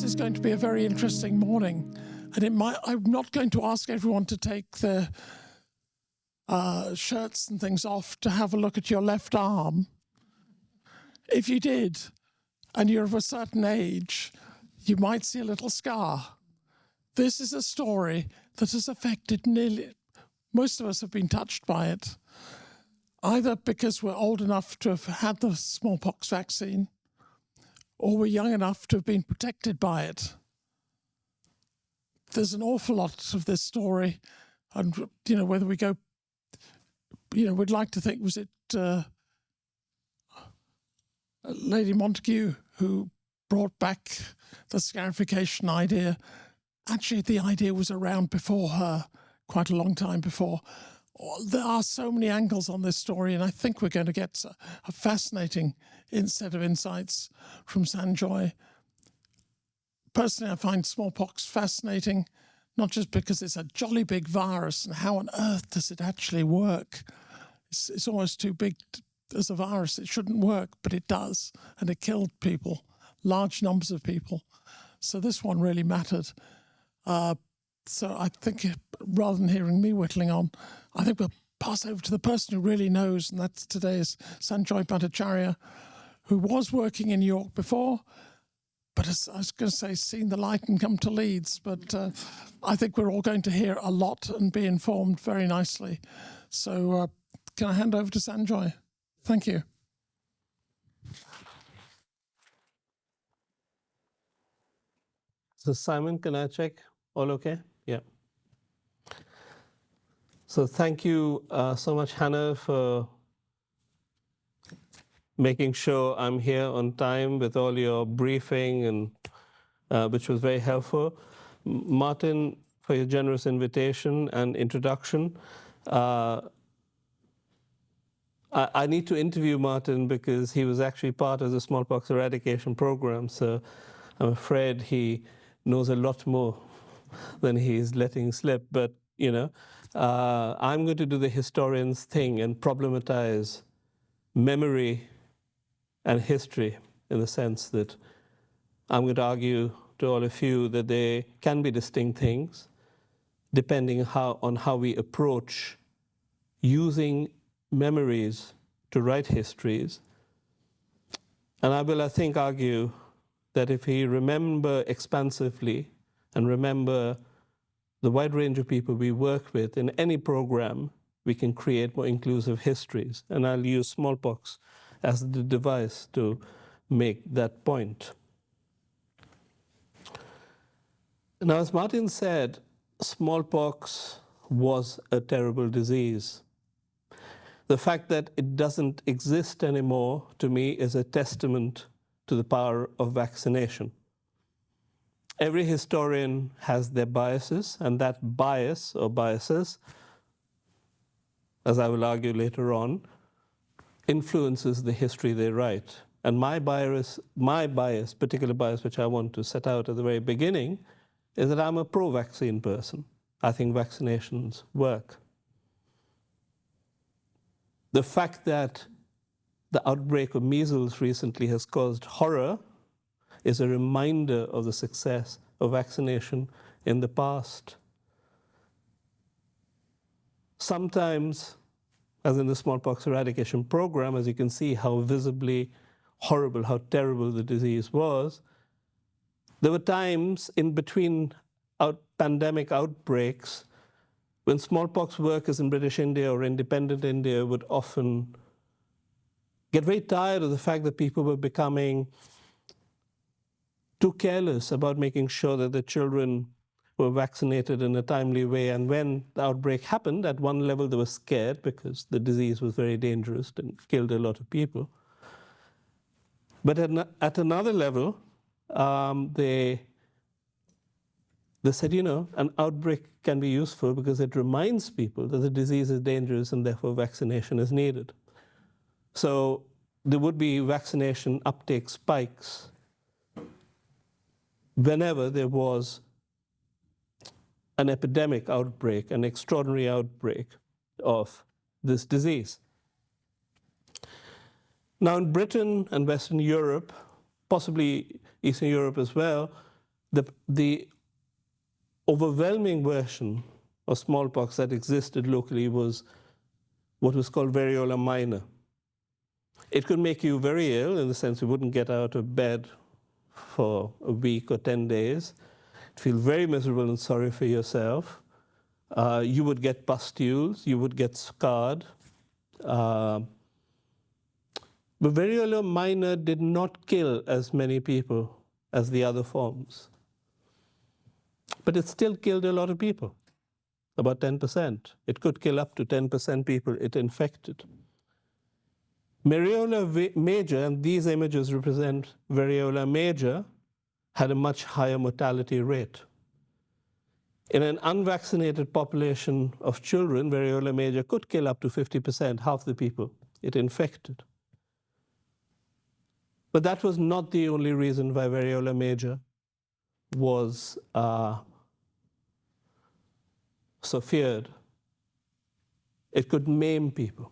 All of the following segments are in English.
this is going to be a very interesting morning. And I'm not going to ask everyone to take their shirts and things off to have a look at your left arm. If you did, and you're of a certain age, you might see a little scar. This is a story that has affected most of us have been touched by it, either because we're old enough to have had the smallpox vaccine, or we're young enough to have been protected by it. There's an awful lot of this story, and whether we go, we'd like to think, was it Lady Montagu who brought back the scarification idea? Actually, the idea was around before her, quite a long time before. There are so many angles on this story, and I think we're going to get a fascinating set of insights from Sanjoy. Personally, I find smallpox fascinating, not just because it's a jolly big virus, and how on earth does it actually work? It's almost too big as a virus. It shouldn't work, but it does, and it killed people, large numbers of people. So this one really mattered. So I think, rather than hearing me whittling on, I think we'll pass over to the person who really knows, and that's today's Sanjoy Bhattacharya, who was working in New York before, but as I was going to say, seen the light and come to Leeds. But I think we're all going to hear a lot and be informed very nicely. So can I hand over to Sanjoy? Thank you. So Simon, can I check? All okay? Yeah. So thank you so much, Hannah, for making sure I'm here on time with all your briefing, and which was very helpful. Martin, for your generous invitation and introduction. I need to interview Martin because he was actually part of the smallpox eradication program, so I'm afraid he knows a lot more than he's letting slip. But, I'm going to do the historian's thing and problematize memory and history, in the sense that I'm going to argue to all of you that they can be distinct things, depending on how we approach using memories to write histories. And I will, I think, argue that if we remember expansively and remember the wide range of people we work with in any program, we can create more inclusive histories. And I'll use smallpox as the device to make that point. Now, as Martin said, smallpox was a terrible disease. The fact that it doesn't exist anymore, to me, is a testament to the power of vaccination. Every historian has their biases, and that bias or biases, as I will argue later on, influences the history they write. And my particular bias, which I want to set out at the very beginning, is that I'm a pro-vaccine person. I think vaccinations work. The fact that the outbreak of measles recently has caused horror is a reminder of the success of vaccination in the past. Sometimes, as in the smallpox eradication program, as you can see how visibly horrible, how terrible the disease was, there were times in between pandemic outbreaks when smallpox workers in British India or independent India would often get very tired of the fact that people were becoming too careless about making sure that the children were vaccinated in a timely way. And when the outbreak happened, at one level they were scared because the disease was very dangerous and killed a lot of people. But at another level, they said, an outbreak can be useful because it reminds people that the disease is dangerous and therefore vaccination is needed. So there would be vaccination uptake spikes whenever there was an epidemic outbreak, an extraordinary outbreak of this disease. Now in Britain and Western Europe, possibly Eastern Europe as well, the overwhelming version of smallpox that existed locally was what was called variola minor. It could make you very ill in the sense you wouldn't get out of bed for a week or 10 days. You'd feel very miserable and sorry for yourself. You would get pustules, you would get scarred. But variola minor did not kill as many people as the other forms. But it still killed a lot of people, about 10%. It could kill up to 10% people it infected. Variola major, and these images represent variola major, had a much higher mortality rate. In an unvaccinated population of children, variola major could kill up to 50%, half the people it infected. But that was not the only reason why variola major was so feared. It could maim people.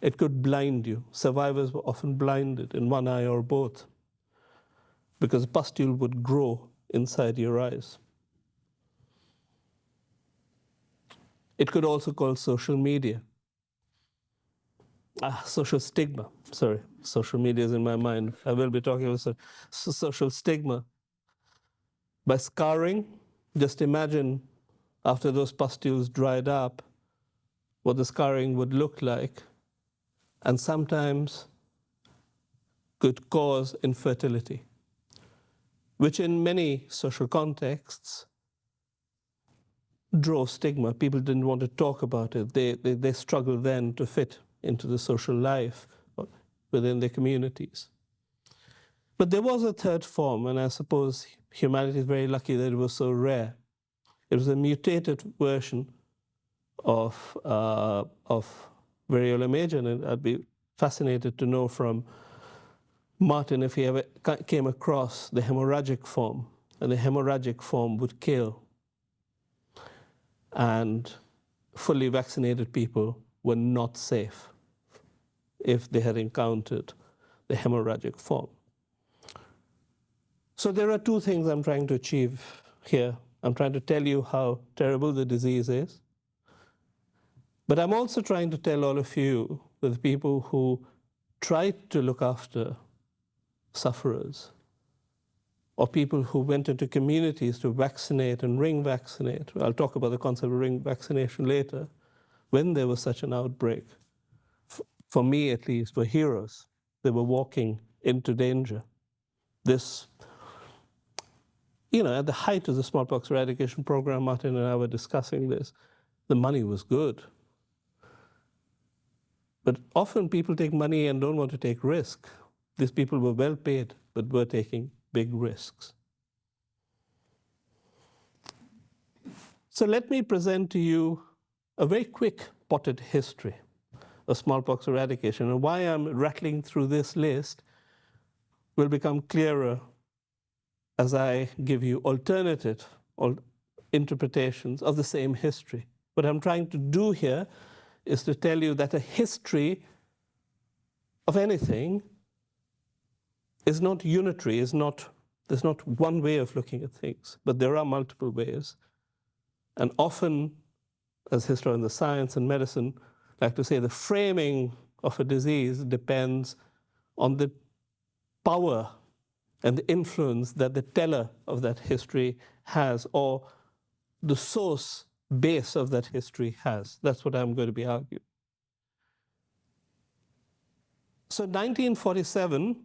It could blind you. Survivors were often blinded in one eye or both because a pustule would grow inside your eyes. It could also cause social media. Social stigma. Sorry, social media is in my mind. I will be talking about social stigma. By scarring, just imagine after those pustules dried up what the scarring would look like, and sometimes could cause infertility, which in many social contexts drove stigma. People didn't want to talk about it. They struggled then to fit into the social life within their communities. But there was a third form, and I suppose humanity is very lucky that it was so rare. It was a mutated version of variola major, and I'd be fascinated to know from Martin if he ever came across the hemorrhagic form, and the hemorrhagic form would kill. And fully vaccinated people were not safe if they had encountered the hemorrhagic form. So there are two things I'm trying to achieve here. I'm trying to tell you how terrible the disease is, but I'm also trying to tell all of you, the people who tried to look after sufferers, or people who went into communities to vaccinate and ring vaccinate. I'll talk about the concept of ring vaccination later. When there was such an outbreak, for me at least, were heroes. They were walking into danger. This, at the height of the smallpox eradication program, Martin and I were discussing this, the money was good. But often people take money and don't want to take risk. These people were well paid, but were taking big risks. So let me present to you a very quick potted history of smallpox eradication. And why I'm rattling through this list will become clearer as I give you alternative interpretations of the same history. What I'm trying to do here is to tell you that a history of anything is not unitary, there's not one way of looking at things, but there are multiple ways. And often, as historians of science and medicine like to say, the framing of a disease depends on the power and the influence that the teller of that history has, or the source base of that history has. That's what I'm going to be arguing. So 1947,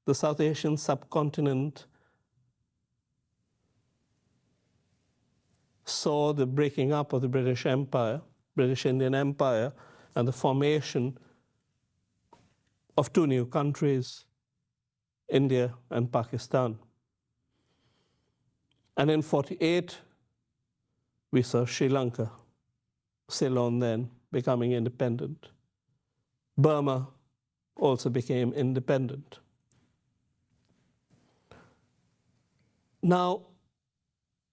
the South Asian subcontinent saw the breaking up of the British Empire, British Indian Empire, and the formation of two new countries, India and Pakistan. And in 1948, we saw Sri Lanka, Ceylon then, becoming independent. Burma also became independent. Now,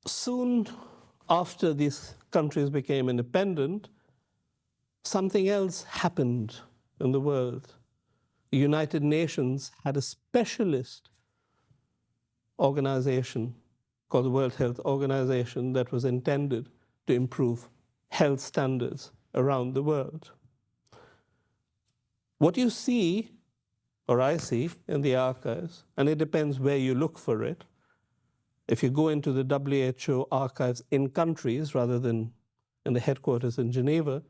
soon after these countries became independent, something else happened in the world. The United Nations had a specialist organization called the World Health Organization that was intended to improve health standards around the world. What you see, or I see, in the archives, and it depends where you look for it. If you go into the WHO archives in countries rather than in the headquarters in Geneva,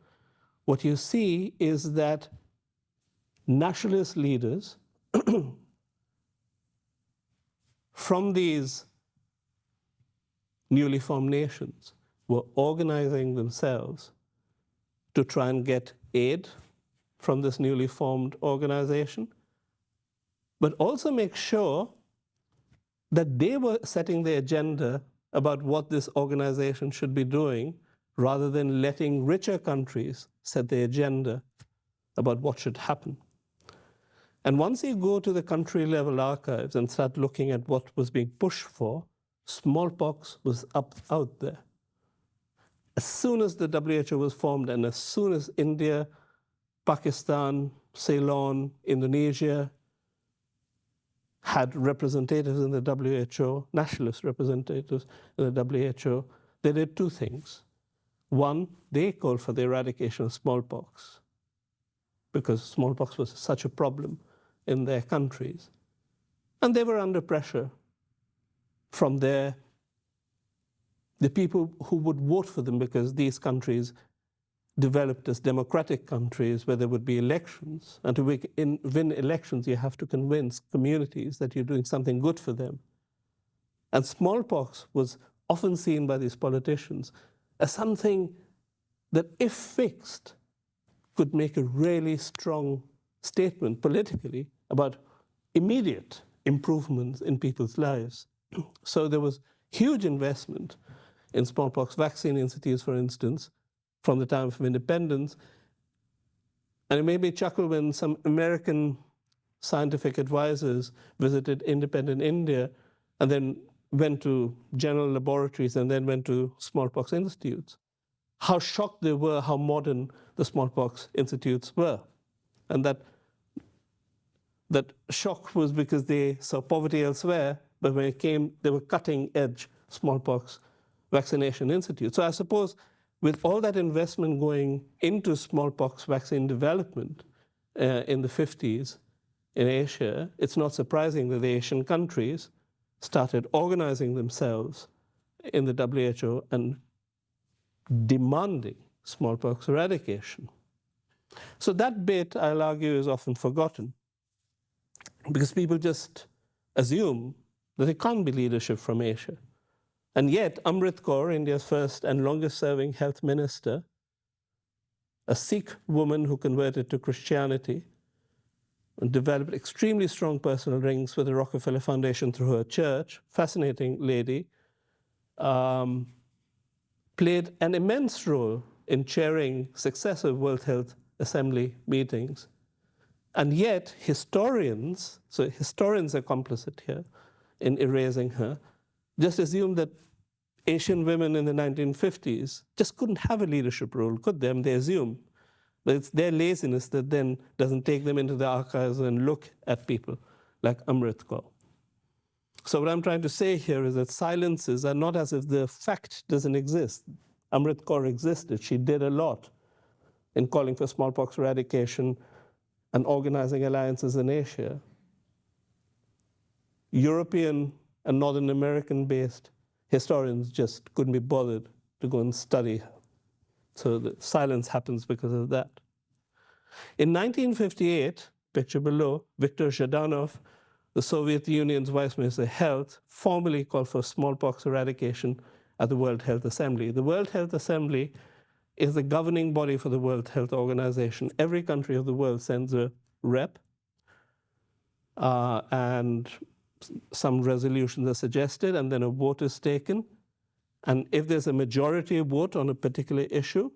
what you see is that nationalist leaders from these newly formed nations were organizing themselves to try and get aid from this newly formed organization, but also make sure that they were setting the agenda about what this organization should be doing, rather than letting richer countries set the agenda about what should happen. And once you go to the country level archives and start looking at what was being pushed for, smallpox was out there. As soon as the WHO was formed, and as soon as India, Pakistan, Ceylon, Indonesia had representatives in the WHO, nationalist representatives in the WHO, they did two things. One, they called for the eradication of smallpox, because smallpox was such a problem in their countries. And they were under pressure from the people who would vote for them, because these countries developed as democratic countries where there would be elections. And to win elections, you have to convince communities that you're doing something good for them. And smallpox was often seen by these politicians as something that, if fixed, could make a really strong statement politically about immediate improvements in people's lives. So there was huge investment in smallpox vaccine institutes, for instance, from the time of independence. And it made me chuckle when some American scientific advisors visited independent India and then went to general laboratories and then went to smallpox institutes. How shocked they were how modern the smallpox institutes were. And that shock was because they saw poverty elsewhere, but when it came, they were cutting-edge smallpox vaccination institutes. So I suppose with all that investment going into smallpox vaccine development in the 50s in Asia, it's not surprising that the Asian countries started organizing themselves in the WHO and demanding smallpox eradication. So that bit, I'll argue, is often forgotten, because people just assume that it can't be leadership from Asia. And yet, Amrit Kaur, India's first and longest-serving health minister, a Sikh woman who converted to Christianity and developed extremely strong personal links with the Rockefeller Foundation through her church, fascinating lady, played an immense role in chairing successive World Health Assembly meetings. And yet, historians are complicit here in erasing her, just assume that Asian women in the 1950s just couldn't have a leadership role, could they? They assume that it's their laziness that then doesn't take them into the archives and look at people like Amrit Kaur. So what I'm trying to say here is that silences are not as if the fact doesn't exist. Amrit Kaur existed. She did a lot in calling for smallpox eradication and organizing alliances in Asia. European and Northern American-based historians just couldn't be bothered to go and study her. So the silence happens because of that. In 1958, picture below, Viktor Zhdanov, the Soviet Union's Vice Minister of Health, formally called for smallpox eradication at the World Health Assembly. The World Health Assembly is the governing body for the World Health Organization. Every country of the world sends a rep, and some resolutions are suggested, and then a vote is taken. And if there's a majority vote on a particular issue,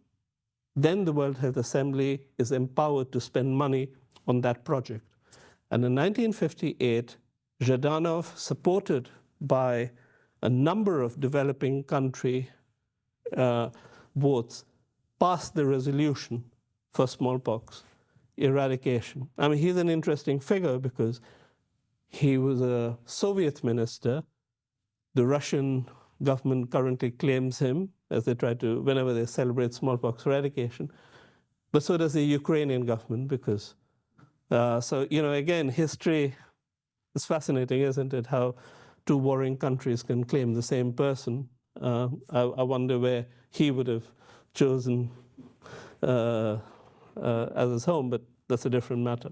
then the World Health Assembly is empowered to spend money on that project. And in 1958, Zhdanov, supported by a number of developing country votes, passed the resolution for smallpox eradication. I mean, he's an interesting figure because he was a Soviet minister The Russian government currently claims him as they try to, whenever they celebrate smallpox eradication. But so does the Ukrainian government, because, so, again, history is fascinating, isn't it? How two warring countries can claim the same person. I wonder where he would have chosen as his home, but that's a different matter.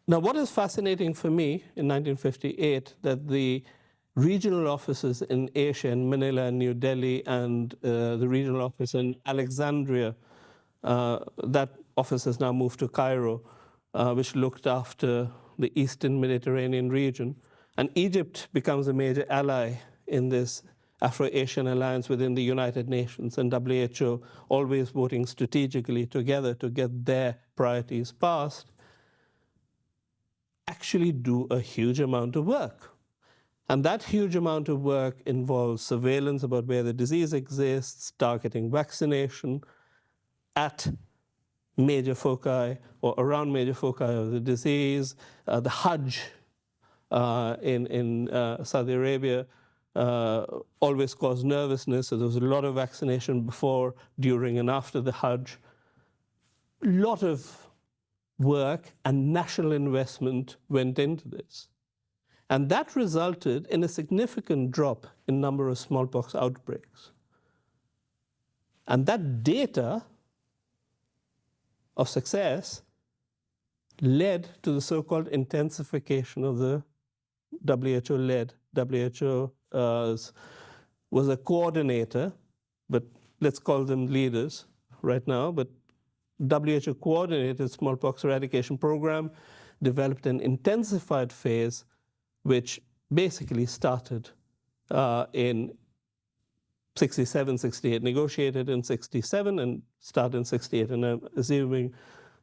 Now, what is fascinating for me in 1958, that the regional offices in Asia, in Manila and New Delhi, and the regional office in Alexandria, that office has now moved to Cairo, which looked after the Eastern Mediterranean region. And Egypt becomes a major ally in this Afro-Asian alliance within the United Nations, and WHO always voting strategically together to get their priorities passed, actually do a huge amount of work. And that huge amount of work involves surveillance about where the disease exists, targeting vaccination at major foci or around major foci of the disease. The Hajj in Saudi Arabia always caused nervousness, so there was a lot of vaccination before, during, and after the Hajj. A lot of work and national investment went into this. And that resulted in a significant drop in number of smallpox outbreaks. And that data of success led to the so-called intensification of the WHO-led. WHO was a coordinator, but let's call them leaders right now, but WHO coordinated smallpox eradication program, developed an intensified phase, which basically started in 67, 68, negotiated in 67 and started in 68. And I'm assuming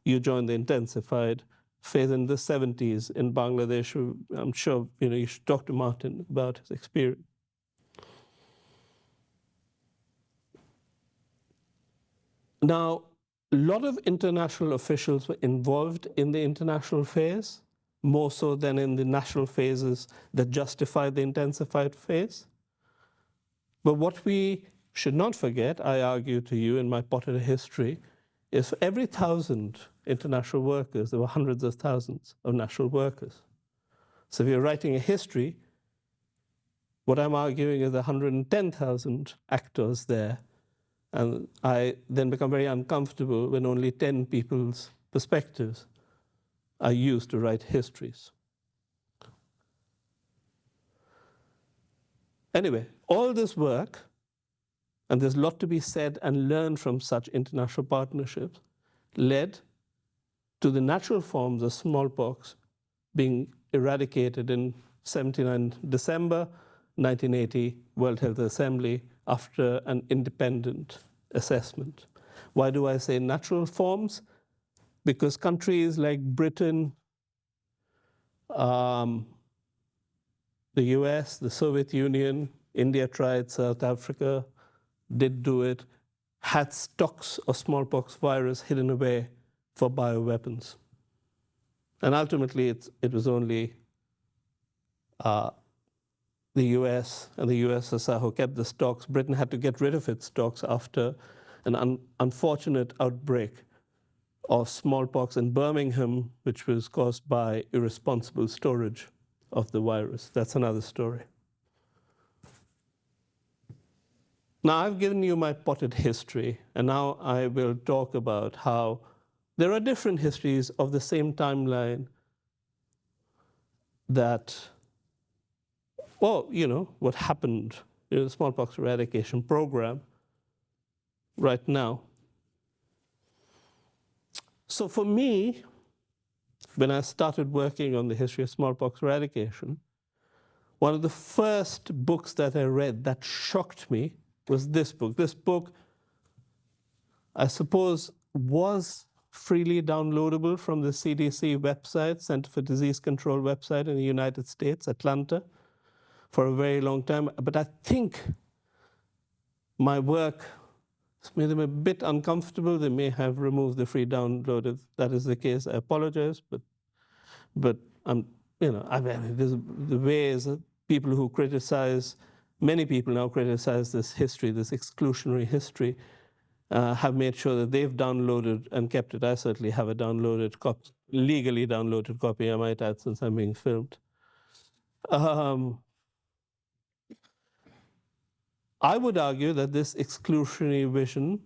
you joined the intensified phase in the 70s in Bangladesh. I'm sure you should talk to Martin about his experience. Now, a lot of international officials were involved in the international phase, more so than in the national phases that justified the intensified phase. But what we should not forget, I argue to you in my potted history, is for every 1,000 international workers, there were hundreds of thousands of national workers. So if you're writing a history, what I'm arguing is 110,000 actors there. And I then become very uncomfortable when only 10 people's perspectives are used to write histories. Anyway, all this work, and there's a lot to be said and learned from such international partnerships, led to the natural forms of smallpox being eradicated in 79 December 1980 World Health Assembly after an independent assessment. Why do I say natural forms? Because countries like Britain, the US, the Soviet Union, India tried, South Africa did do it, had stocks of smallpox virus hidden away for bioweapons. And ultimately, it was only the US and the USSR who kept the stocks. Britain had to get rid of its stocks after an unfortunate outbreak of smallpox in Birmingham, which was caused by irresponsible storage of the virus. That's another story. Now, I've given you my potted history, and now I will talk about how there are different histories of the same timeline that, well, what happened in the smallpox eradication program right now. So for me, when I started working on the history of smallpox eradication, one of the first books that I read that shocked me was this book. This book, I suppose, was freely downloadable from the CDC website, Center for Disease Control website in the United States, Atlanta, for a very long time. But I think my work made them a bit uncomfortable. They may have removed the free download. If that is the case, I apologize, but I'm I mean, there's the ways that people who criticize, many people now criticize this history, this exclusionary history, have made sure that they've downloaded and kept it. I certainly have a downloaded copy, legally downloaded copy, I might add, since I'm being filmed. I would argue that this exclusionary vision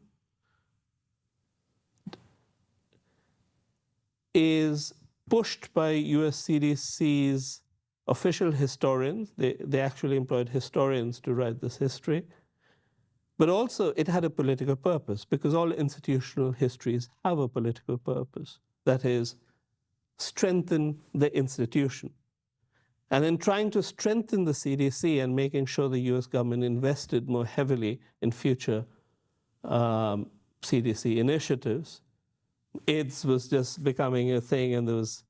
is pushed by US CDC's official historians. They actually employed historians to write this history. But also it had a political purpose, because all institutional histories have a political purpose. That is, strengthen the institution. And in trying to strengthen the CDC and making sure the US government invested more heavily in future CDC initiatives, AIDS was just becoming a thing, and there was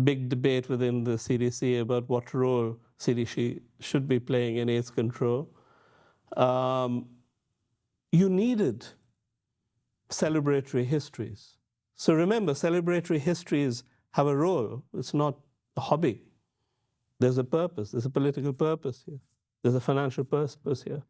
big debate within the CDC about what role CDC should be playing in AIDS control. You needed celebratory histories. So remember, celebratory histories have a role. It's not a hobby. There's a purpose. There's a political purpose here. There's a financial purpose here.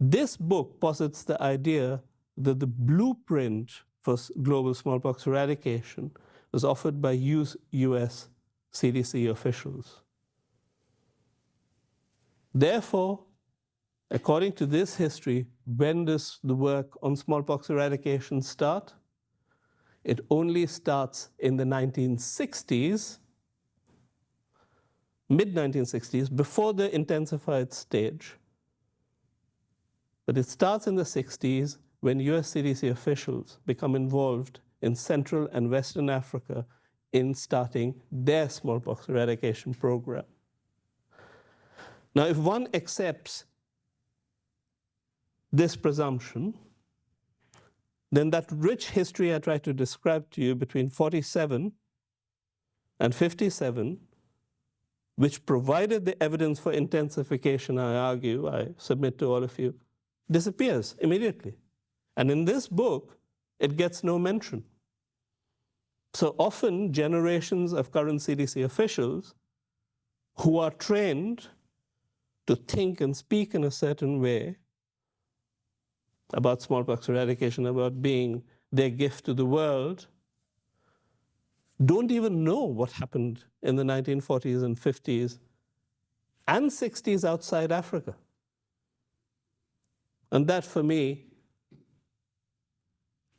This book posits the idea that the blueprint for global smallpox eradication was offered by US CDC officials. Therefore, according to this history, when does the work on smallpox eradication start? It only starts in the 1960s, mid-1960s, before the intensified stage. But it starts in the 60s when US CDC officials become involved in Central and Western Africa in starting their smallpox eradication program. Now, if one accepts this presumption, then that rich history I tried to describe to you between 47 and 57, which provided the evidence for intensification, I argue, I submit to all of you, disappears immediately. And in this book, it gets no mention. So often, generations of current CDC officials who are trained to think and speak in a certain way about smallpox eradication, about being their gift to the world, don't even know what happened in the 1940s and 50s and 60s outside Africa. And that, for me,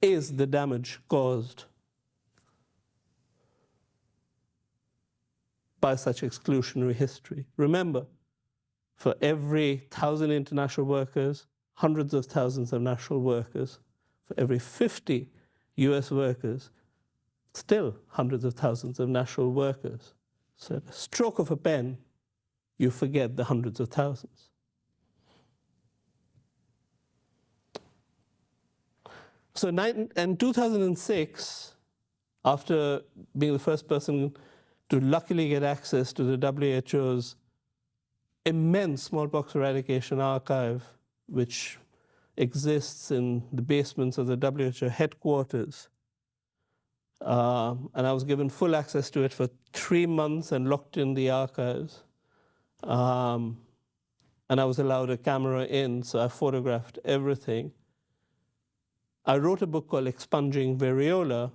is the damage caused by such exclusionary history. Remember, for every 1,000 international workers, hundreds of thousands of national workers. For every 50 US workers, still hundreds of thousands of national workers. So at a stroke of a pen, you forget the hundreds of thousands. So in 2006, after being the first person to luckily get access to the WHO's immense smallpox eradication archive, which exists in the basements of the WHO headquarters. And I was given full access to it for 3 months and locked in the archives. And I was allowed a camera in, so I photographed everything. I wrote a book called Expunging Variola,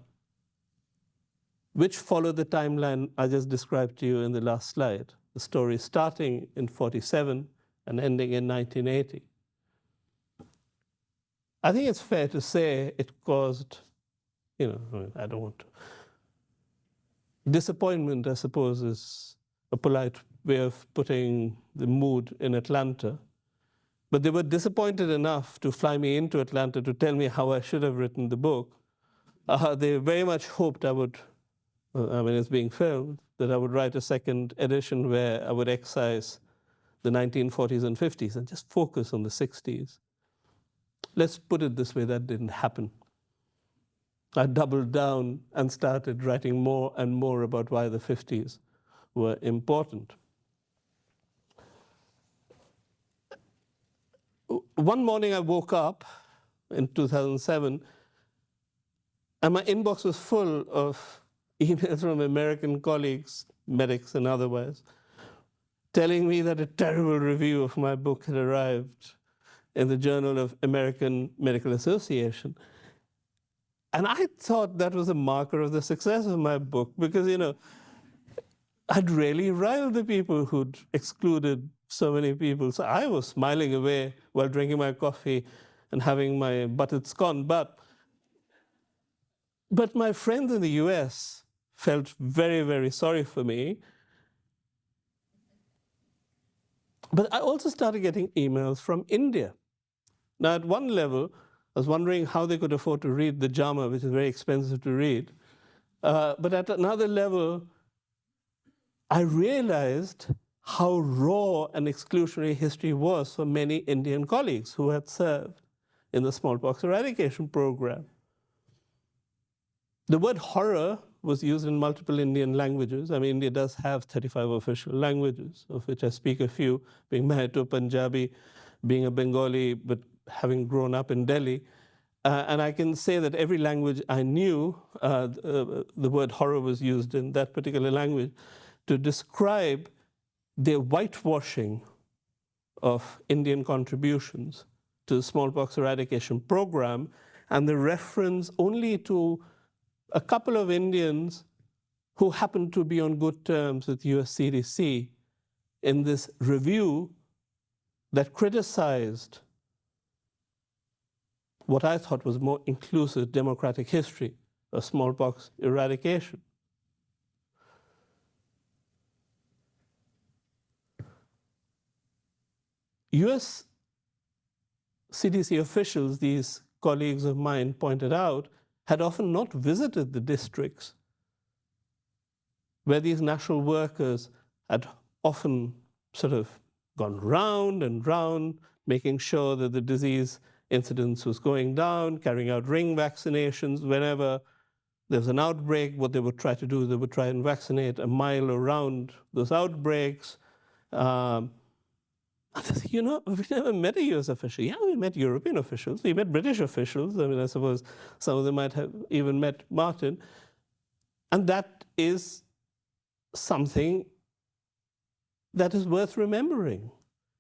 which followed the timeline I just described to you in the last slide. The story starting in 47 and ending in 1980. I think it's fair to say it caused, I don't want to. Disappointment, I suppose, is a polite way of putting the mood in Atlanta. But they were disappointed enough to fly me into Atlanta to tell me how I should have written the book. They very much hoped I would, it's being filmed, that I would write a second edition where I would excise the 1940s and 50s and just focus on the 60s. Let's put it this way, that didn't happen. I doubled down and started writing more and more about why the 50s were important. One morning I woke up in 2007 and my inbox was full of emails from American colleagues, medics and otherwise, telling me that a terrible review of my book had arrived in the Journal of American Medical Association. And I thought that was a marker of the success of my book because, I'd really riled the people who'd excluded so many people. So I was smiling away while drinking my coffee and having my buttered scone. But my friends in the US felt very, very sorry for me. But I also started getting emails from India. Now, at one level, I was wondering how they could afford to read the JAMA, which is very expensive to read. But at another level, I realized how raw and exclusionary history was for many Indian colleagues who had served in the smallpox eradication program. The word horror was used in multiple Indian languages. I mean, India does have 35 official languages, of which I speak a few, being married to a Punjabi, being a Bengali, but having grown up in Delhi. And I can say that every language I knew, the word horror was used in that particular language to describe the whitewashing of Indian contributions to the smallpox eradication program, and the reference only to a couple of Indians who happened to be on good terms with US CDC in this review that criticized what I thought was more inclusive democratic history of smallpox eradication. US CDC officials, these colleagues of mine pointed out, had often not visited the districts where these national workers had often sort of gone round and round, making sure that the disease incidence was going down, carrying out ring vaccinations. Whenever there was an outbreak, what they would try to do, they would try and vaccinate a mile around those outbreaks. We never met a US official. Yeah, we met European officials. We met British officials. I mean, I suppose some of them might have even met Martin. And that is something that is worth remembering.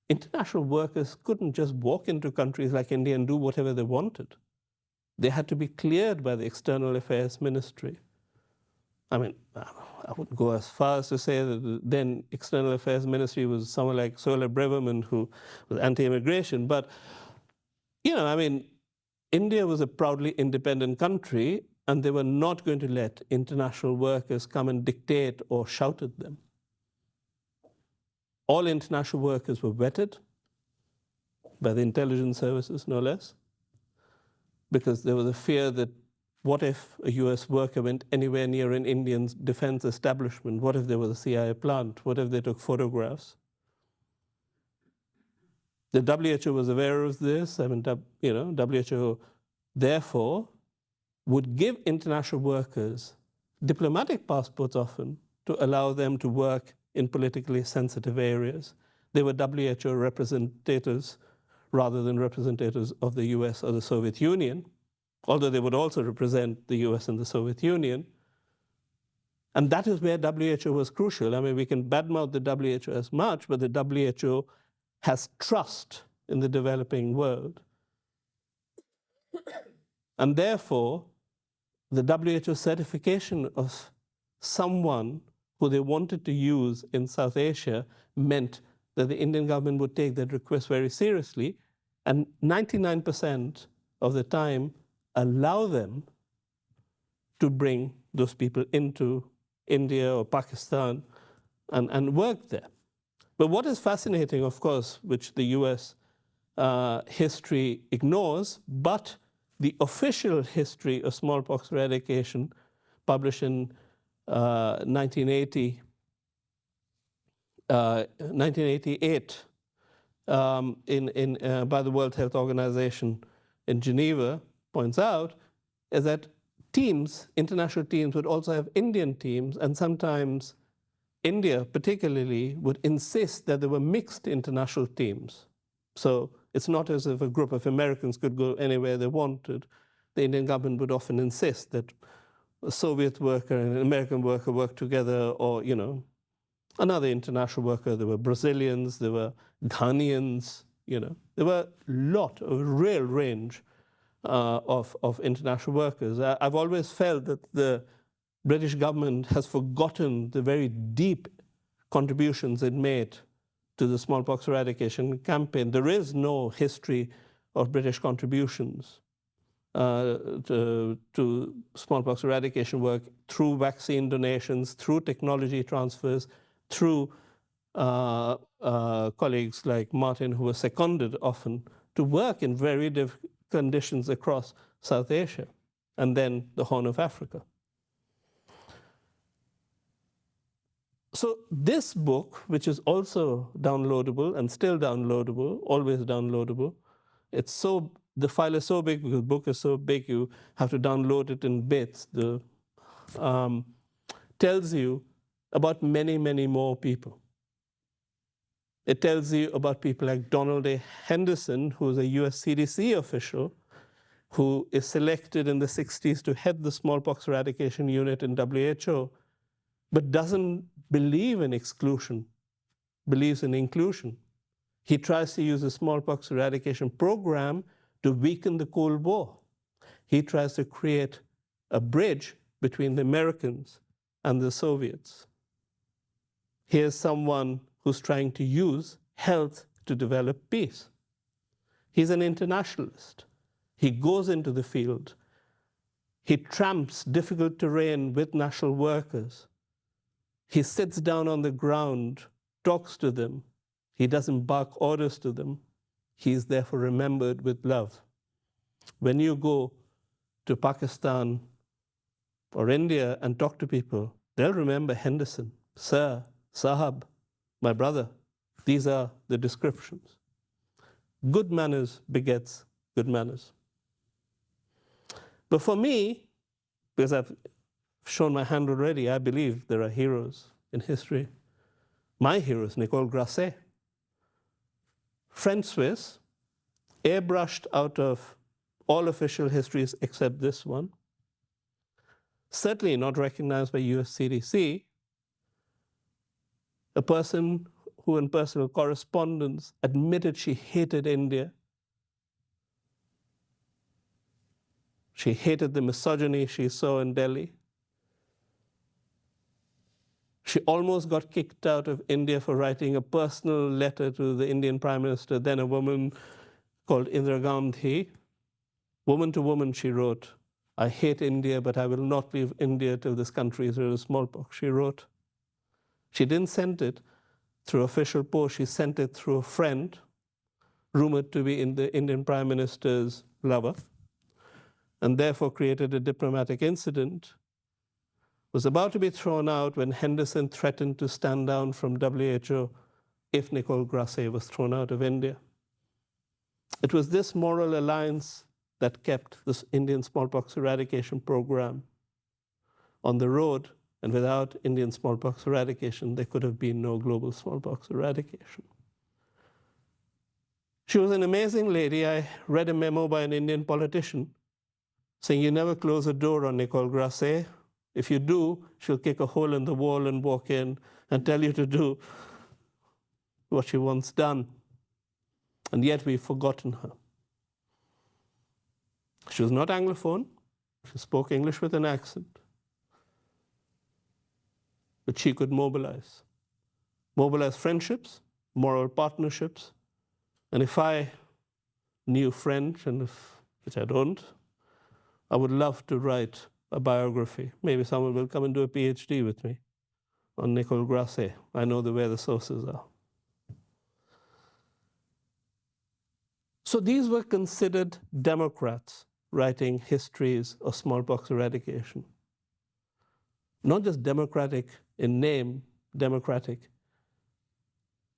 International workers couldn't just walk into countries like India and do whatever they wanted. They had to be cleared by the External Affairs Ministry. I mean, I wouldn't go as far as to say that the then External Affairs Ministry was someone like Sola Breverman, who was anti-immigration. But, India was a proudly independent country, and they were not going to let international workers come and dictate or shout at them. All international workers were vetted by the intelligence services, no less, because there was a fear that what if a US worker went anywhere near an Indian defense establishment? What if there was a CIA plant? What if they took photographs? The WHO was aware of this. I mean, WHO, therefore, would give international workers diplomatic passports often to allow them to work in politically sensitive areas. They were WHO representatives rather than representatives of the US or the Soviet Union, although they would also represent the US and the Soviet Union. And that is where WHO was crucial. I mean, we can badmouth the WHO as much, but the WHO has trust in the developing world. And therefore, the WHO certification of someone who they wanted to use in South Asia meant that the Indian government would take that request very seriously, and 99% of the time allow them to bring those people into India or Pakistan and work there. But what is fascinating, of course, which the US history ignores, but the official history of smallpox eradication, published in 1988 by the World Health Organization in Geneva, points out, is that teams, international teams, would also have Indian teams, and sometimes India particularly would insist that there were mixed international teams. So it's not as if a group of Americans could go anywhere they wanted. The Indian government would often insist that a Soviet worker and an American worker work together, or, another international worker. There were Brazilians, there were Ghanaians, There were a lot, a real range of international workers. I've always felt that the British government has forgotten the very deep contributions it made to the smallpox eradication campaign. There is no history of British contributions to smallpox eradication work through vaccine donations, through technology transfers, through colleagues like Martin, who were seconded often to work in very difficult conditions across South Asia and then the Horn of Africa. So this book, which is also downloadable and still downloadable, always downloadable, the file is so big because the book is so big you have to download it in bits. Tells you about many, many more people. It tells you about people like Donald A. Henderson, who is a US CDC official, who is selected in the 60s to head the smallpox eradication unit in WHO, but doesn't believe in exclusion, believes in inclusion. He tries to use the smallpox eradication program to weaken the Cold War. He tries to create a bridge between the Americans and the Soviets. Here's someone who's trying to use health to develop peace. He's an internationalist. He goes into the field. He tramps difficult terrain with national workers. He sits down on the ground, talks to them. He doesn't bark orders to them. He is therefore remembered with love. When you go to Pakistan or India and talk to people, they'll remember Henderson, Sir, Sahab, my brother. These are the descriptions. Good manners begets good manners. But for me, because I've shown my hand already, I believe there are heroes in history. My hero is Nicole Grasset, French-Swiss, airbrushed out of all official histories except this one, certainly not recognized by US CDC, a person who in personal correspondence admitted she hated India. She hated the misogyny she saw in Delhi. She almost got kicked out of India for writing a personal letter to the Indian Prime Minister, then a woman called Indira Gandhi. Woman to woman, she wrote, "I hate India, but I will not leave India till this country is rid of smallpox," she wrote. She didn't send it through official post. She sent it through a friend, rumored to be in the Indian Prime Minister's lover, and therefore created a diplomatic incident. Was about to be thrown out when Henderson threatened to stand down from WHO if Nicole Grasset was thrown out of India. It was this moral alliance that kept this Indian smallpox eradication program on the road, and without Indian smallpox eradication, there could have been no global smallpox eradication. She was an amazing lady. I read a memo by an Indian politician saying, "You never close a door on Nicole Grasset. If you do, she'll kick a hole in the wall and walk in and tell you to do what she wants done." And yet we've forgotten her. She was not Anglophone. She spoke English with an accent. But she could mobilize friendships, moral partnerships. And if I knew French, which I don't, I would love to write a biography. Maybe someone will come and do a PhD with me on Nicole Grasset. I know where the sources are. So these were considered Democrats writing histories of smallpox eradication. Not just democratic in name, democratic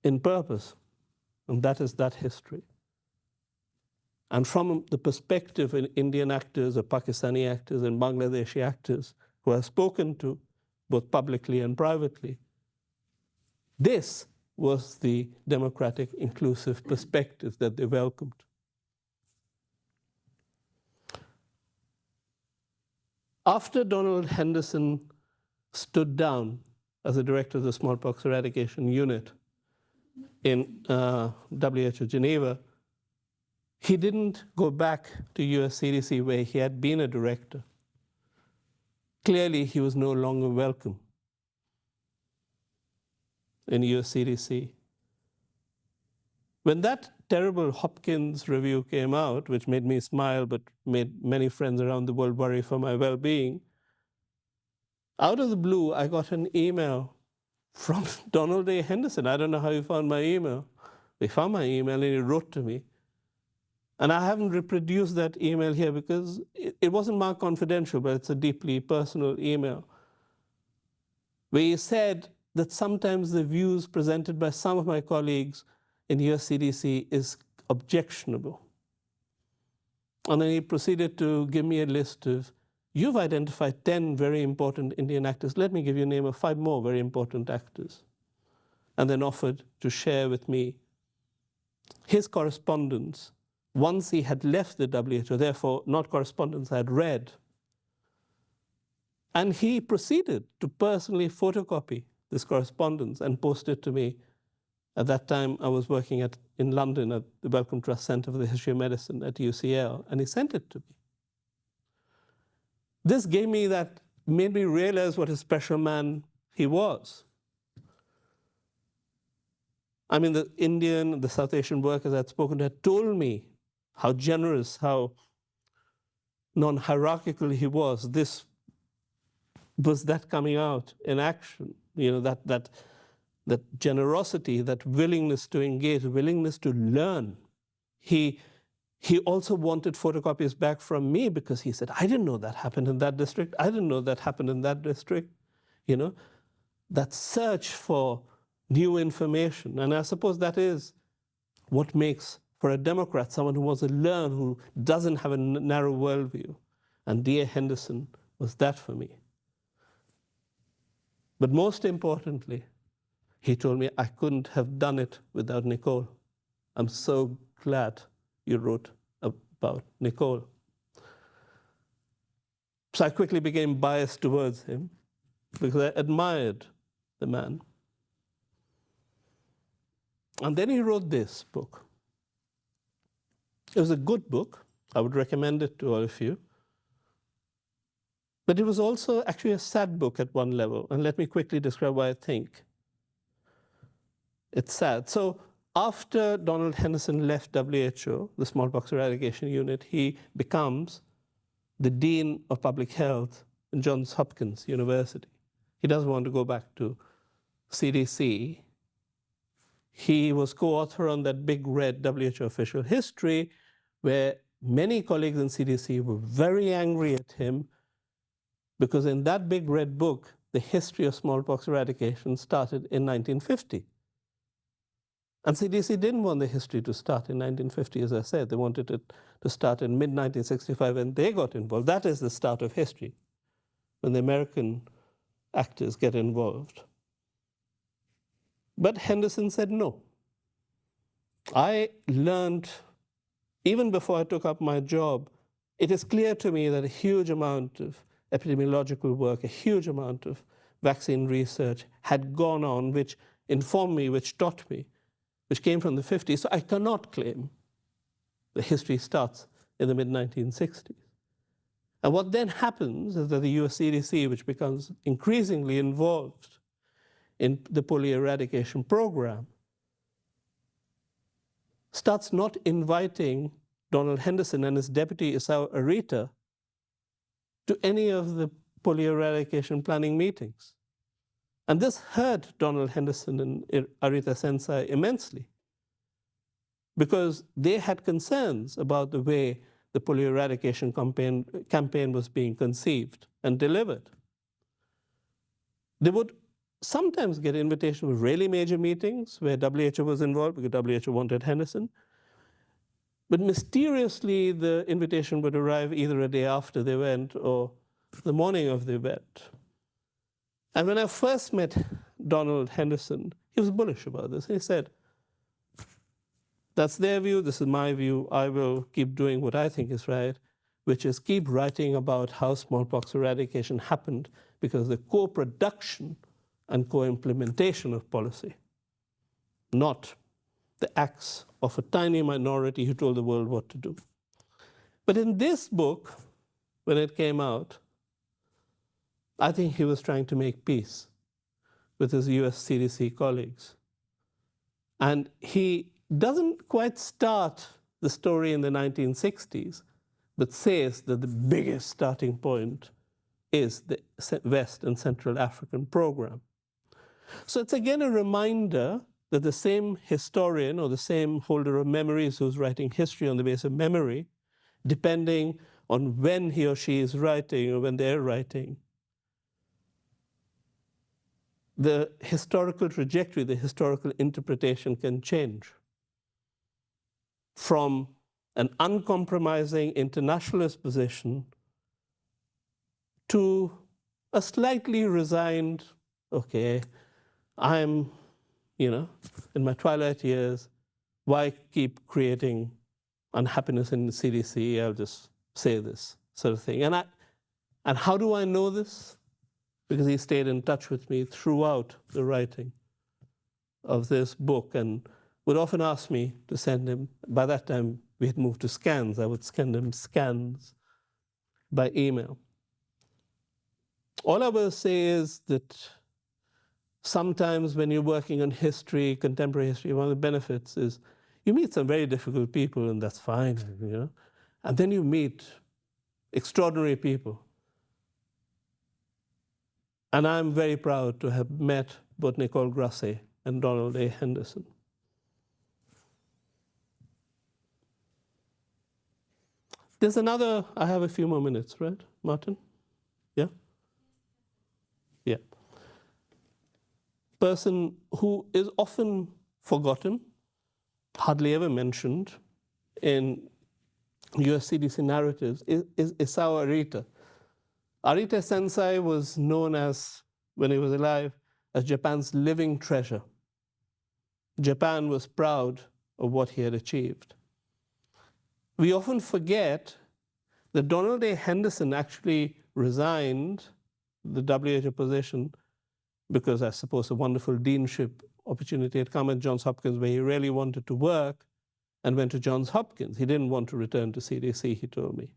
in purpose. And that is that history. And from the perspective of Indian actors or Pakistani actors and Bangladeshi actors who I've spoken to, both publicly and privately, this was the democratic, inclusive perspective that they welcomed. After Donald Henderson stood down as the director of the smallpox eradication unit in WHO Geneva, he didn't go back to US CDC where he had been a director. Clearly, he was no longer welcome in US CDC. When that terrible Hopkins review came out, which made me smile but made many friends around the world worry for my well-being, out of the blue, I got an email from Donald A. Henderson. I don't know how he found my email. He found my email and he wrote to me. And I haven't reproduced that email here because it wasn't marked confidential, but it's a deeply personal email, where he said that sometimes the views presented by some of my colleagues in US CDC is objectionable. And then he proceeded to give me a list of, you've identified 10 very important Indian actors. Let me give you a name of 5 more very important actors. And then offered to share with me his correspondence once he had left the WHO, therefore not correspondence I had read. And he proceeded to personally photocopy this correspondence and post it to me. At that time, I was working in London at the Wellcome Trust Centre for the History of Medicine at UCL, and he sent it to me. This made me realize what a special man he was. I mean, the Indian, the South Asian workers I'd spoken to had told me how generous, how non-hierarchical he was. This was that coming out in action, that generosity, that willingness to engage, willingness to learn. He also wanted photocopies back from me because he said, I didn't know that happened in that district. I didn't know that happened in that district. That search for new information. And I suppose that is what makes, for a Democrat, someone who wants to learn, who doesn't have a narrow worldview. And D.A. Henderson was that for me. But most importantly, he told me I couldn't have done it without Nicole. I'm so glad you wrote about Nicole. So I quickly became biased towards him because I admired the man. And then he wrote this book. It was a good book. I would recommend it to all of you. But it was also actually a sad book at one level. And let me quickly describe why I think it's sad. So after Donald Henderson left WHO, the smallpox eradication unit, he becomes the Dean of Public Health in Johns Hopkins University. He doesn't want to go back to CDC. He was co-author on that big red WHO official history, where many colleagues in CDC were very angry at him because in that big red book, the history of smallpox eradication started in 1950. And CDC didn't want the history to start in 1950, as I said. They wanted it to start in mid-1965, and they got involved. That is the start of history, when the American actors get involved. But Henderson said no. I learned, even before I took up my job, it is clear to me that a huge amount of epidemiological work, a huge amount of vaccine research had gone on, which informed me, which taught me, which came from the 50s. So I cannot claim the history starts in the mid-1960s. And what then happens is that the US CDC, which becomes increasingly involved in the polio eradication program, starts not inviting Donald Henderson and his deputy Isao Arita to any of the polio eradication planning meetings. And this hurt Donald Henderson and Arita Sensei immensely, because they had concerns about the way the polio eradication campaign was being conceived and delivered. They would sometimes get invitations to really major meetings where WHO was involved because WHO wanted Henderson. But mysteriously, the invitation would arrive either a day after the event or the morning of the event. And when I first met Donald Henderson, he was bullish about this. He said, that's their view, this is my view, I will keep doing what I think is right. which is keep writing about how smallpox eradication happened because of the co-production and co-implementation of policy, not the acts of a tiny minority who told the world what to do. But in this book, when it came out, I think he was trying to make peace with his US CDC colleagues. And he doesn't quite start the story in the 1960s, but says that the biggest starting point is the West and Central African program. So it's again a reminder that the same historian or the same holder of memories who's writing history on the basis of memory, depending on when he or she is writing or when they're writing, the historical trajectory, the historical interpretation can change from an uncompromising internationalist position to a slightly resigned, okay, I'm, in my twilight years, why keep creating unhappiness in the CDC? I'll just say this sort of thing. And how do I know this? Because he stayed in touch with me throughout the writing of this book and would often ask me to send him. By that time, we had moved to scans. I would send him scans by email. All I will say is that sometimes when you're working on history, contemporary history, one of the benefits is you meet some very difficult people, and that's fine, And then you meet extraordinary people. And I'm very proud to have met both Nicole Grasset and Donald A. Henderson. There's another, I have a few more minutes, right, Martin? Yeah? Yeah. Person who is often forgotten, hardly ever mentioned in US CDC narratives is Isao Arita. Arita Sensei was known as, when he was alive, as Japan's living treasure. Japan was proud of what he had achieved. We often forget that Donald A. Henderson actually resigned the WHO position because I suppose a wonderful deanship opportunity had come at Johns Hopkins where he really wanted to work and went to Johns Hopkins. He didn't want to return to CDC, he told me.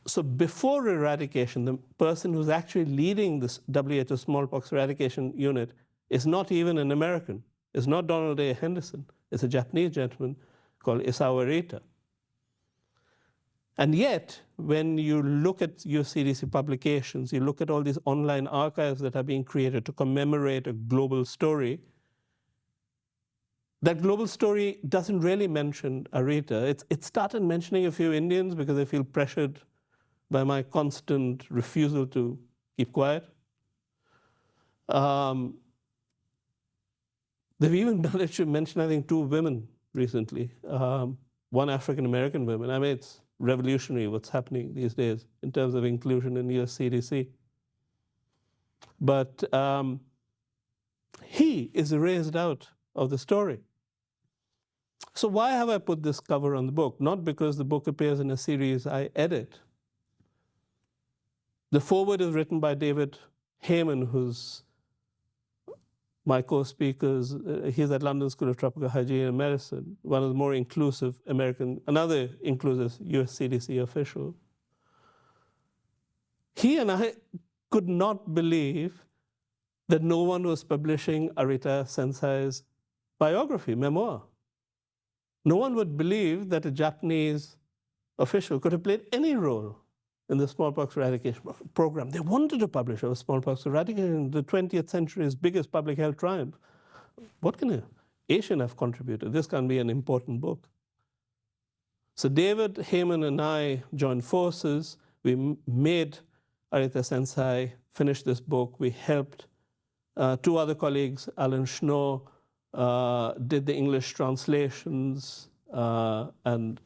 So before eradication, the person who's actually leading this WHO smallpox eradication unit is not even an American. It's not Donald A. Henderson. It's a Japanese gentleman called Isao Arita. And yet, when you look at your CDC publications, you look at all these online archives that are being created to commemorate a global story, that global story doesn't really mention Arita. It started mentioning a few Indians because they feel pressured by my constant refusal to keep quiet. They've even managed to mention, I think, 2 women recently, one African-American woman. I mean, it's revolutionary what's happening these days in terms of inclusion in US CDC. But he is erased out of the story. So why have I put this cover on the book? Not because the book appears in a series I edit. The foreword is written by David Heyman, who's my co-speakers. He's at London School of Tropical Hygiene and Medicine, one of the more inclusive another inclusive US CDC official. He and I could not believe that no one was publishing Arita Sensei's biography, memoir. No one would believe that a Japanese official could have played any role in the smallpox eradication program. They wanted to publish a smallpox eradication, the 20th century's biggest public health triumph. What can an Asian have contributed? This can be an important book. So David Heyman and I joined forces. We made Arita Sensei finish this book. We helped 2 other colleagues, Alan Schnoor, did the English translations, and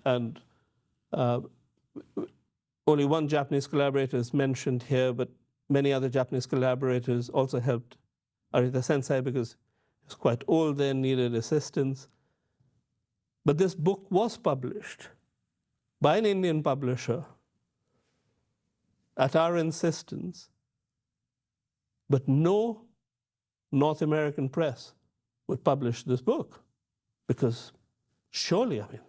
only one Japanese collaborator is mentioned here, but many other Japanese collaborators also helped Arita Sensei because he was quite old then, needed assistance. But this book was published by an Indian publisher at our insistence, but no North American press would publish this book because surely, I mean,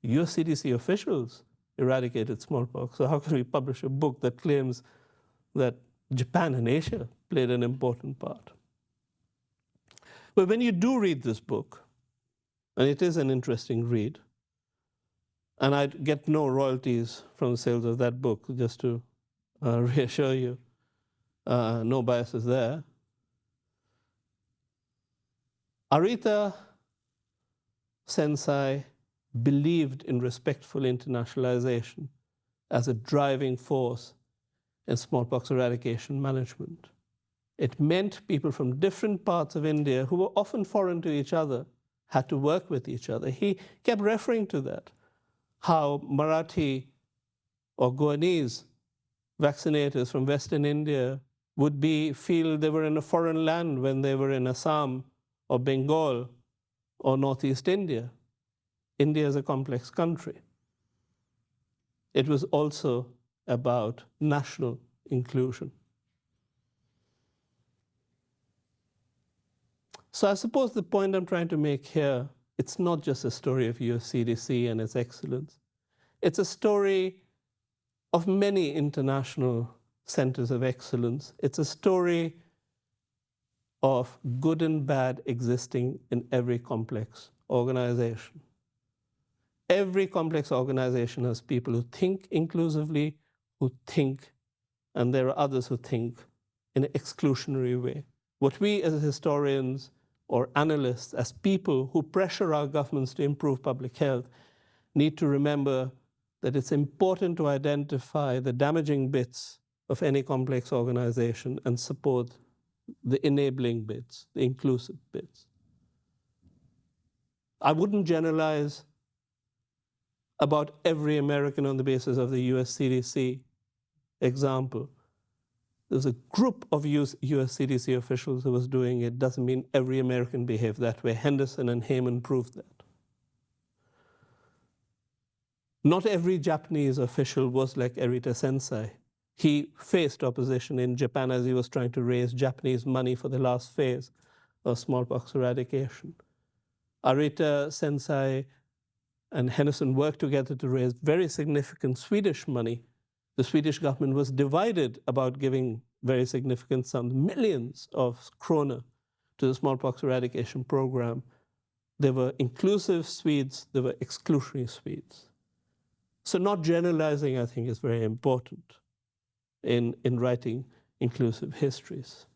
US CDC officials eradicated smallpox, so how can we publish a book that claims that Japan and Asia played an important part? But when you do read this book, and it is an interesting read, and I get no royalties from the sales of that book, just to reassure you, no biases there. Aretha Sensai believed in respectful internationalization as a driving force in smallpox eradication management. It meant people from different parts of India, who were often foreign to each other, had to work with each other. He kept referring to that, how Marathi or Goanese vaccinators from Western India would feel they were in a foreign land when they were in Assam or Bengal or Northeast India. India is a complex country. It was also about national inclusion. So I suppose the point I'm trying to make here, it's not just a story of US CDC and its excellence. It's a story of many international centers of excellence. It's a story of good and bad existing in every complex organization. Every complex organization has people who think inclusively, and there are others who think in an exclusionary way. What we as historians or analysts, as people who pressure our governments to improve public health, need to remember that it's important to identify the damaging bits of any complex organization and support the enabling bits, the inclusive bits. I wouldn't generalize about every American on the basis of the US CDC example. There's a group of US CDC officials who was doing it. Doesn't mean every American behaved that way. Henderson and Heyman proved that. Not every Japanese official was like Aretha Sensai. He faced opposition in Japan as he was trying to raise Japanese money for the last phase of smallpox eradication. Aretha Sensai and Henderson worked together to raise very significant Swedish money. The Swedish government was divided about giving very significant sums, millions of krona, to the smallpox eradication program. There were inclusive Swedes, there were exclusionary Swedes. So not generalizing, I think, is very important in writing inclusive histories.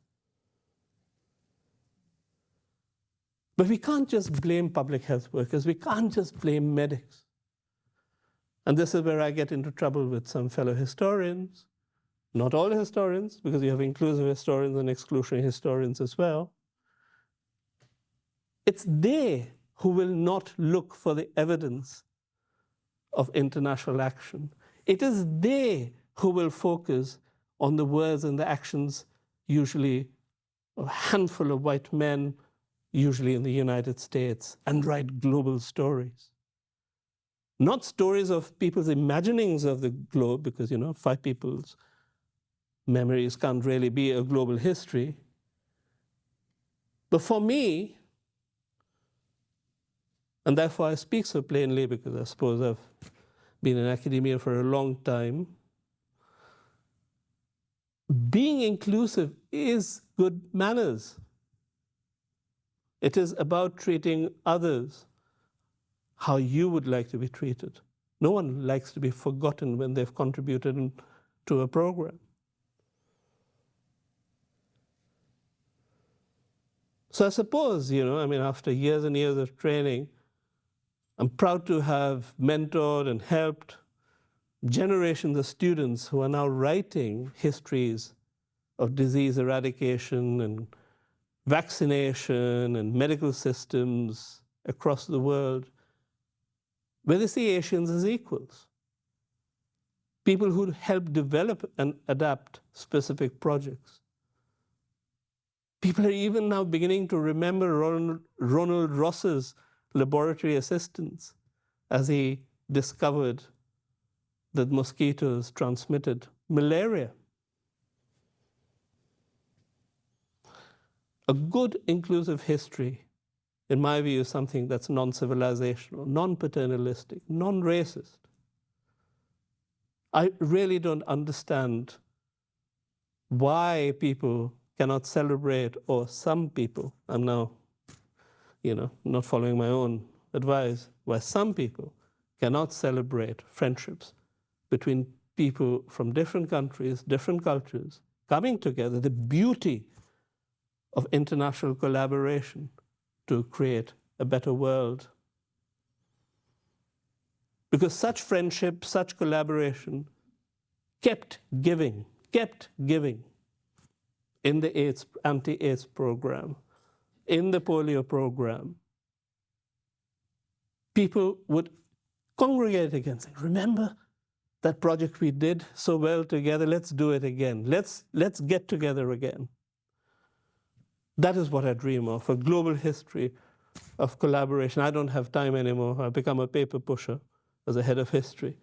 But we can't just blame public health workers. We can't just blame medics. And this is where I get into trouble with some fellow historians. Not all historians, because you have inclusive historians and exclusionary historians as well. It's they who will not look for the evidence of international action. It is they who will focus on the words and the actions, usually a handful of white men, usually in the United States, and write global stories. Not stories of people's imaginings of the globe, because 5 people's memories can't really be a global history. But for me, and therefore I speak so plainly because I suppose I've been in academia for a long time, being inclusive is good manners. It is about treating others how you would like to be treated. No one likes to be forgotten when they've contributed to a program. So I suppose, after years and years of training, I'm proud to have mentored and helped generations of students who are now writing histories of disease eradication and vaccination and medical systems across the world, where they see Asians as equals. People who help develop and adapt specific projects. People are even now beginning to remember Ronald Ross's laboratory assistants as he discovered that mosquitoes transmitted malaria. A good inclusive history, in my view, is something that's non-civilizational, non-paternalistic, non-racist. I really don't understand why people cannot celebrate, or some people, I'm now, not following my own advice, why some people cannot celebrate friendships between people from different countries, different cultures, coming together, the beauty of international collaboration to create a better world. Because such friendship, such collaboration kept giving in the anti-AIDS program, in the polio program. People would congregate again, saying, remember that project we did so well together, let's do it again. Let's get together again. That is what I dream of, a global history of collaboration. I don't have time anymore. I've become a paper pusher as a head of history.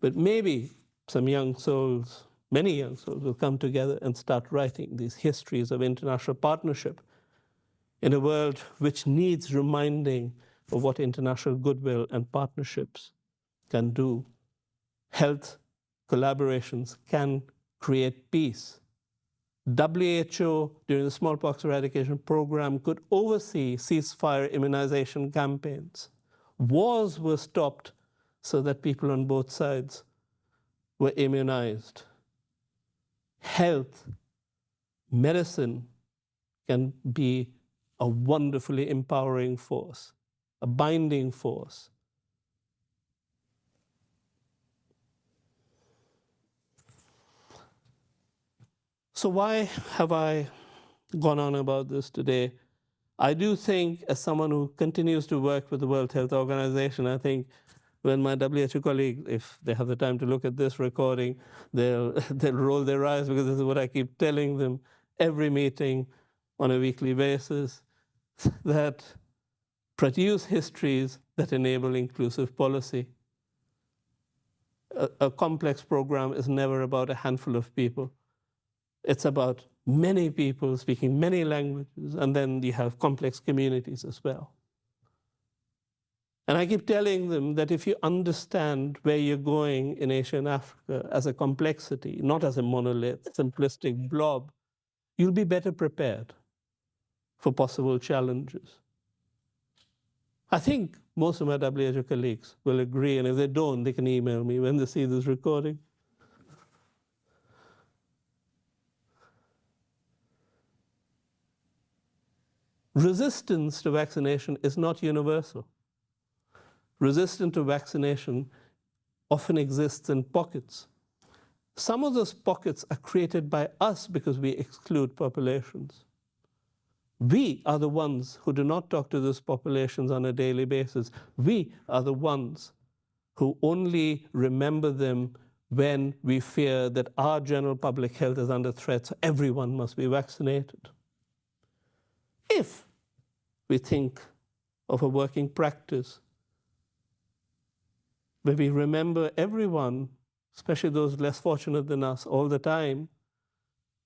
But maybe some young souls, many young souls, will come together and start writing these histories of international partnership in a world which needs reminding of what international goodwill and partnerships can do. Health collaborations can create peace. WHO, during the smallpox eradication program, could oversee ceasefire immunization campaigns. Wars were stopped so that people on both sides were immunized. Health, medicine can be a wonderfully empowering force, a binding force. So why have I gone on about this today? I do think, as someone who continues to work with the World Health Organization, I think when my WHO colleagues, if they have the time to look at this recording, they'll roll their eyes, because this is what I keep telling them every meeting on a weekly basis, that produce histories that enable inclusive policy. A complex program is never about a handful of people. It's about many people speaking many languages, and then you have complex communities as well. And I keep telling them that if you understand where you're going in Asia and Africa as a complexity, not as a monolith, simplistic blob, you'll be better prepared for possible challenges. I think most of my WHO colleagues will agree, and if they don't, they can email me when they see this recording. Resistance to vaccination is not universal. Resistance to vaccination often exists in pockets. Some of those pockets are created by us because we exclude populations. We are the ones who do not talk to those populations on a daily basis. We are the ones who only remember them when we fear that our general public health is under threat, so everyone must be vaccinated. If we think of a working practice where we remember everyone, especially those less fortunate than us, all the time,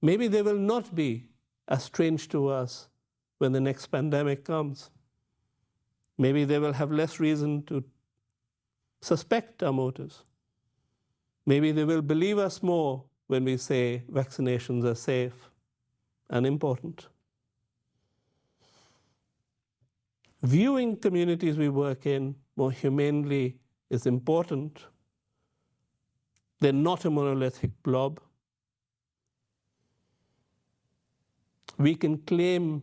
maybe they will not be as strange to us when the next pandemic comes. Maybe they will have less reason to suspect our motives. Maybe they will believe us more when we say vaccinations are safe and important. Viewing communities we work in more humanely is important. They're not a monolithic blob. We can claim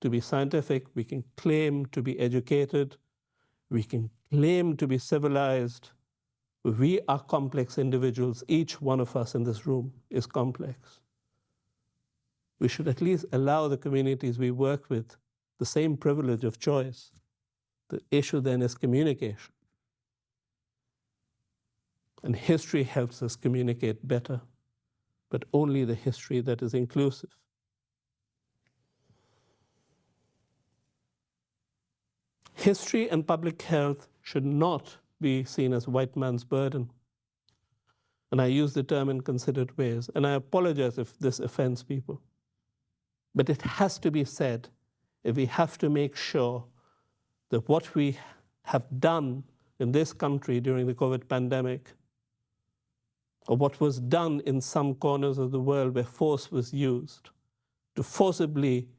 to be scientific, we can claim to be educated, we can claim to be civilized. We are complex individuals. Each one of us in this room is complex. We should at least allow the communities we work with the same privilege of choice. The issue then is communication. And history helps us communicate better, but only the history that is inclusive. History and public health should not be seen as white man's burden. And I use the term in considered ways. And I apologize if this offends people. But it has to be said if we have to make sure that what we have done in this country during the COVID pandemic, or what was done in some corners of the world where force was used to forcibly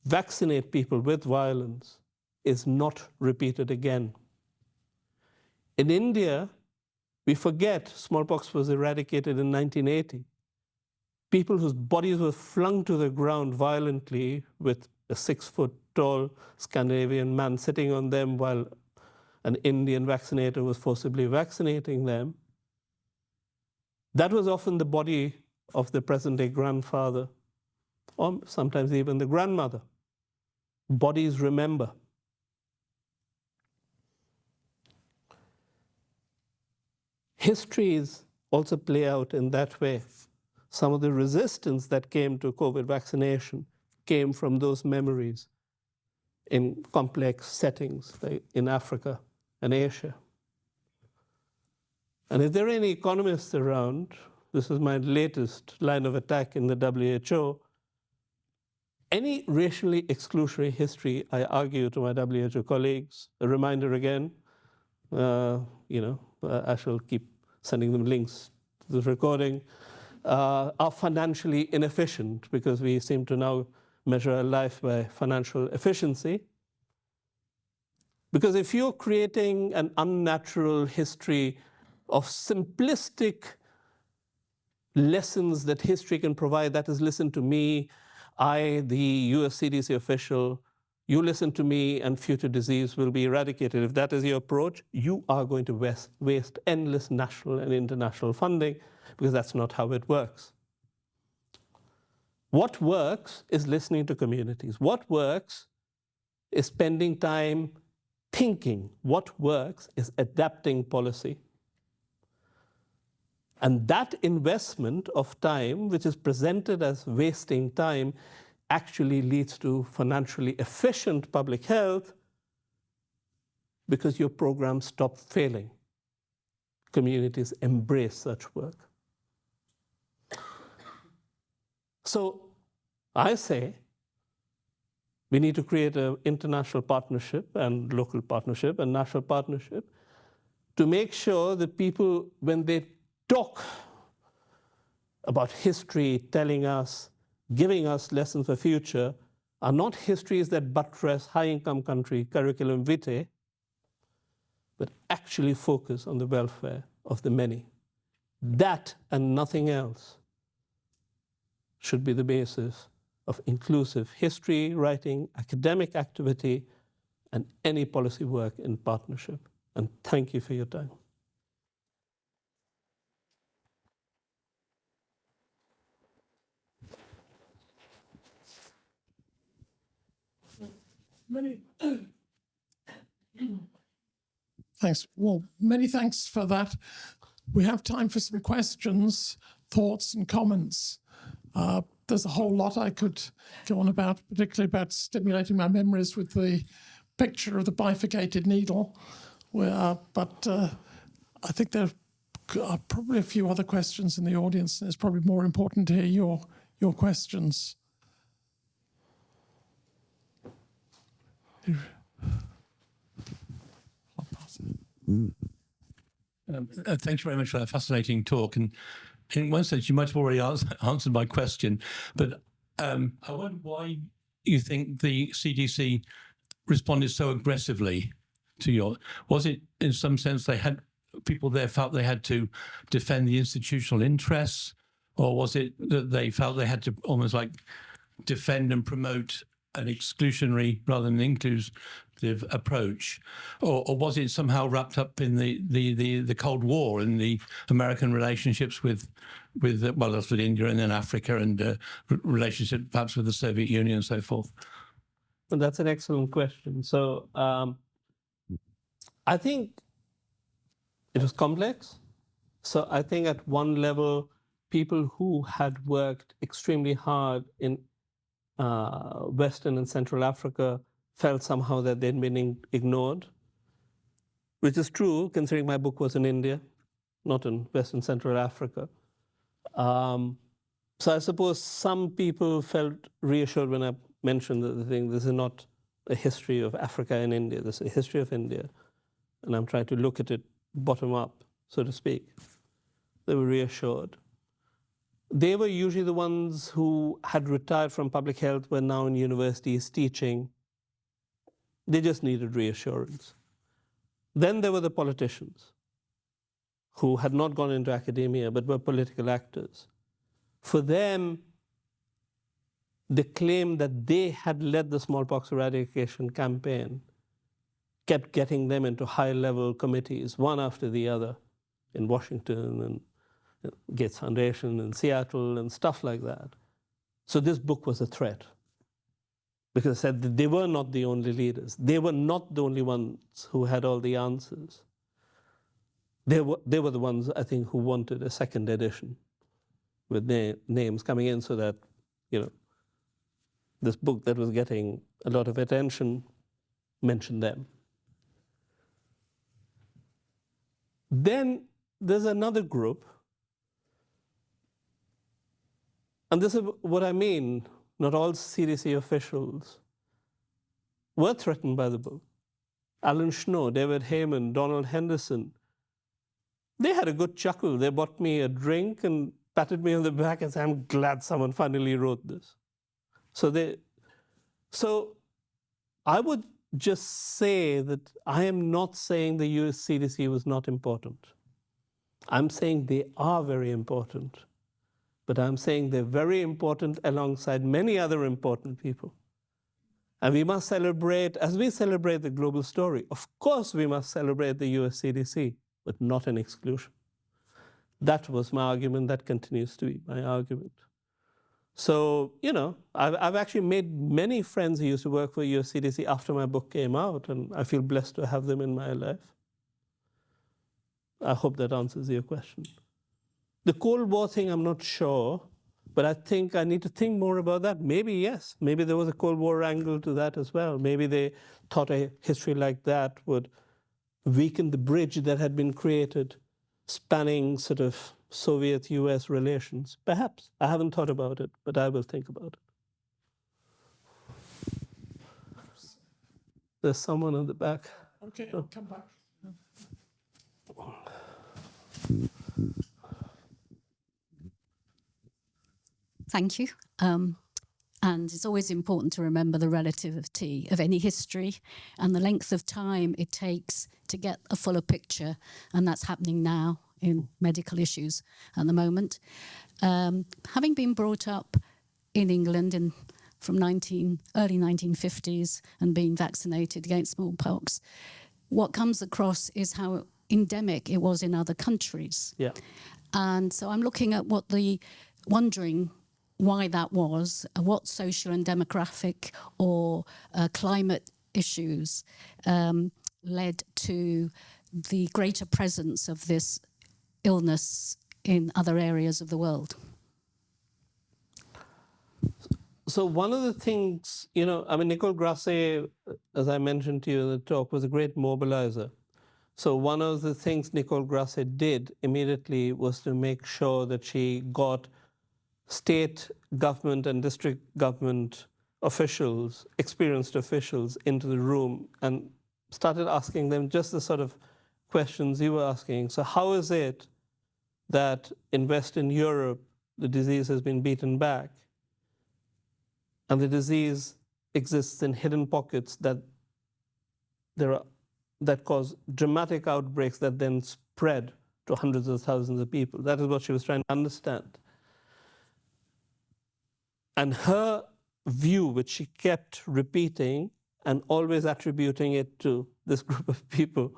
vaccinate people with violence, is not repeated again. In India, we forget smallpox was eradicated in 1980. People whose bodies were flung to the ground violently with a 6-foot-tall Scandinavian man sitting on them while an Indian vaccinator was forcibly vaccinating them. That was often the body of the present-day grandfather, or sometimes even the grandmother. Bodies remember. Histories also play out in that way. Some of the resistance that came to COVID vaccination came from those memories in complex settings, like in Africa and Asia. And if there are any economists around, this is my latest line of attack in the WHO, any racially exclusionary history, I argue to my WHO colleagues, a reminder again, I shall keep sending them links to this recording, are financially inefficient, because we seem to now measure our life by financial efficiency. Because if you're creating an unnatural history of simplistic lessons that history can provide, that is, listen to me, I, the US CDC official, you listen to me and future disease will be eradicated. If that is your approach, you are going to waste endless national and international funding, because that's not how it works. What works is listening to communities. What works is spending time thinking. What works is adapting policy. And that investment of time, which is presented as wasting time, actually leads to financially efficient public health, because your programs stop failing. Communities embrace such work. So I say we need to create an international partnership and local partnership and national partnership to make sure that people, when they talk about history, telling us, giving us lessons for future, are not histories that buttress high-income country curriculum vitae, but actually focus on the welfare of the many. That and nothing else should be the basis of inclusive history writing, academic activity, and any policy work in partnership. And thank you for your time. Thanks. Well, many thanks for that. We have time for some questions, thoughts, and comments. There's a whole lot I could go on about, particularly about stimulating my memories with the picture of the bifurcated needle. But I think there are probably a few other questions in the audience. It's probably more important to hear your questions. Thank you very much for that fascinating talk. And in one sense, you might have already answered my question, but I wonder why you think the CDC responded so aggressively to your... Was it in some sense people there felt they had to defend the institutional interests, or was it that they felt they had to almost like defend and promote an exclusionary rather than an inclusive approach, or was it somehow wrapped up in the Cold War and the American relationships with India and then Africa, and relationship perhaps with the Soviet Union and so forth? Well, that's an excellent question. So I think it was complex. So I think at one level, people who had worked extremely hard in Western and Central Africa felt somehow that they'd been ignored, which is true considering my book was in India. not in West and Central Africa. So I suppose some people felt reassured when I mentioned that this is not a history of Africa and India, this is a history of India. And I'm trying to look at it bottom up, so to speak. They were reassured. They were usually the ones who had retired from public health, were now in universities teaching. They just needed reassurance. Then there were the politicians who had not gone into academia but were political actors. For them, the claim that they had led the smallpox eradication campaign kept getting them into high-level committees, one after the other, in Washington and Gates Foundation in Seattle and stuff like that. So this book was a threat, because it said that they were not the only leaders. They were not the only ones who had all the answers. They were the ones, I think, who wanted a second edition with names coming in, so that, you know, this book that was getting a lot of attention mentioned them. Then there's another group, and this is what I mean, not all CDC officials were threatened by the book. Alan Schnow, David Heyman, Donald Henderson, they had a good chuckle. They bought me a drink and patted me on the back and said, I'm glad someone finally wrote this. So I would just say that I am not saying the US CDC was not important. I'm saying they are very important. But I'm saying they're very important alongside many other important people. And we must celebrate, as we celebrate the global story, of course we must celebrate the US CDC, but not an exclusion. That was my argument. That continues to be my argument. So, you know, I've actually made many friends who used to work for US CDC after my book came out, and I feel blessed to have them in my life. I hope that answers your question. The Cold War thing, I'm not sure, but I think I need to think more about that. Maybe yes, maybe there was a Cold War angle to that as well. Maybe they thought a history like that would weaken the bridge that had been created, spanning sort of Soviet-US relations. Perhaps. I haven't thought about it, but I will think about it. There's someone in the back. Okay, I'll come back. Thank you. And it's always important to remember the relativity of any history and the length of time it takes to get a fuller picture, and that's happening now in medical issues at the moment. Having been brought up in England from early 1950s and being vaccinated against smallpox, what comes across is how endemic it was in other countries. Yeah. And so I'm looking at wondering why that was, what social and demographic or climate issues led to the greater presence of this illness in other areas of the world. So one of the things, you know, I mean, Nicole Grasset, as I mentioned to you in the talk, was a great mobilizer. So one of the things Nicole Grasset did immediately was to make sure that she got state government and district government officials, experienced officials, into the room and started asking them just the sort of questions you were asking. So how is it that in Western Europe, the disease has been beaten back, and the disease exists in hidden pockets that cause dramatic outbreaks that then spread to hundreds of thousands of people? That is what she was trying to understand. And her view, which she kept repeating and always attributing it to this group of people,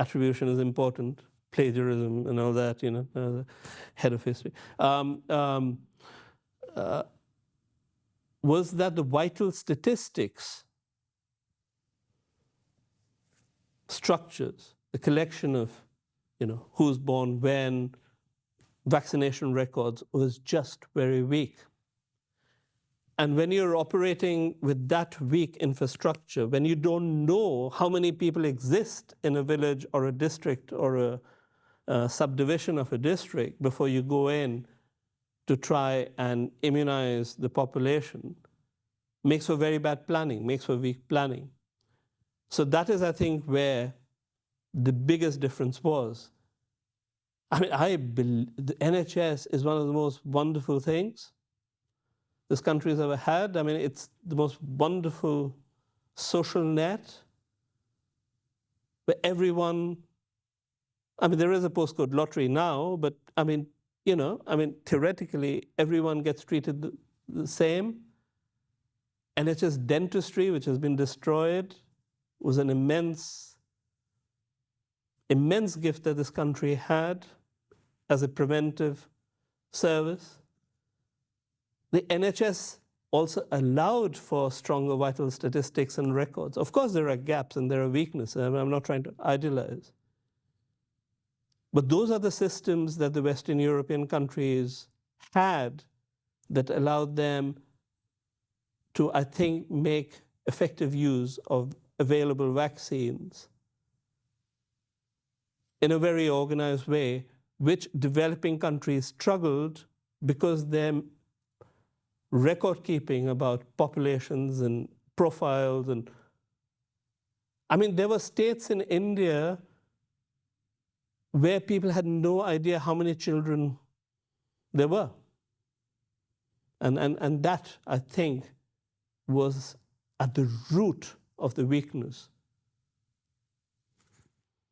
attribution is important, plagiarism and all that, you know, the head of history, was that the vital statistics, structures, the collection of, you know, who's born when, vaccination records, was just very weak. And when you're operating with that weak infrastructure, when you don't know how many people exist in a village or a district or subdivision of a district before you go in to try and immunize the population makes for very bad planning, makes for weak planning. So that is, I think, where the biggest difference was. I mean, the NHS is one of the most wonderful things this country has ever had. I mean, it's the most wonderful social net where everyone, I mean, there is a postcode lottery now, but I mean, theoretically, everyone gets treated the same. NHS dentistry, which has been destroyed, was an immense gift that this country had as a preventive service. The NHS also allowed for stronger vital statistics and records. Of course, there are gaps and there are weaknesses. I'm not trying to idealize. But those are the systems that the Western European countries had that allowed them to, I think, make effective use of available vaccines in a very organized way, which developing countries struggled because their record keeping about populations and profiles and, I mean, there were states in India where people had no idea how many children there were. And that, I think, was at the root of the weakness.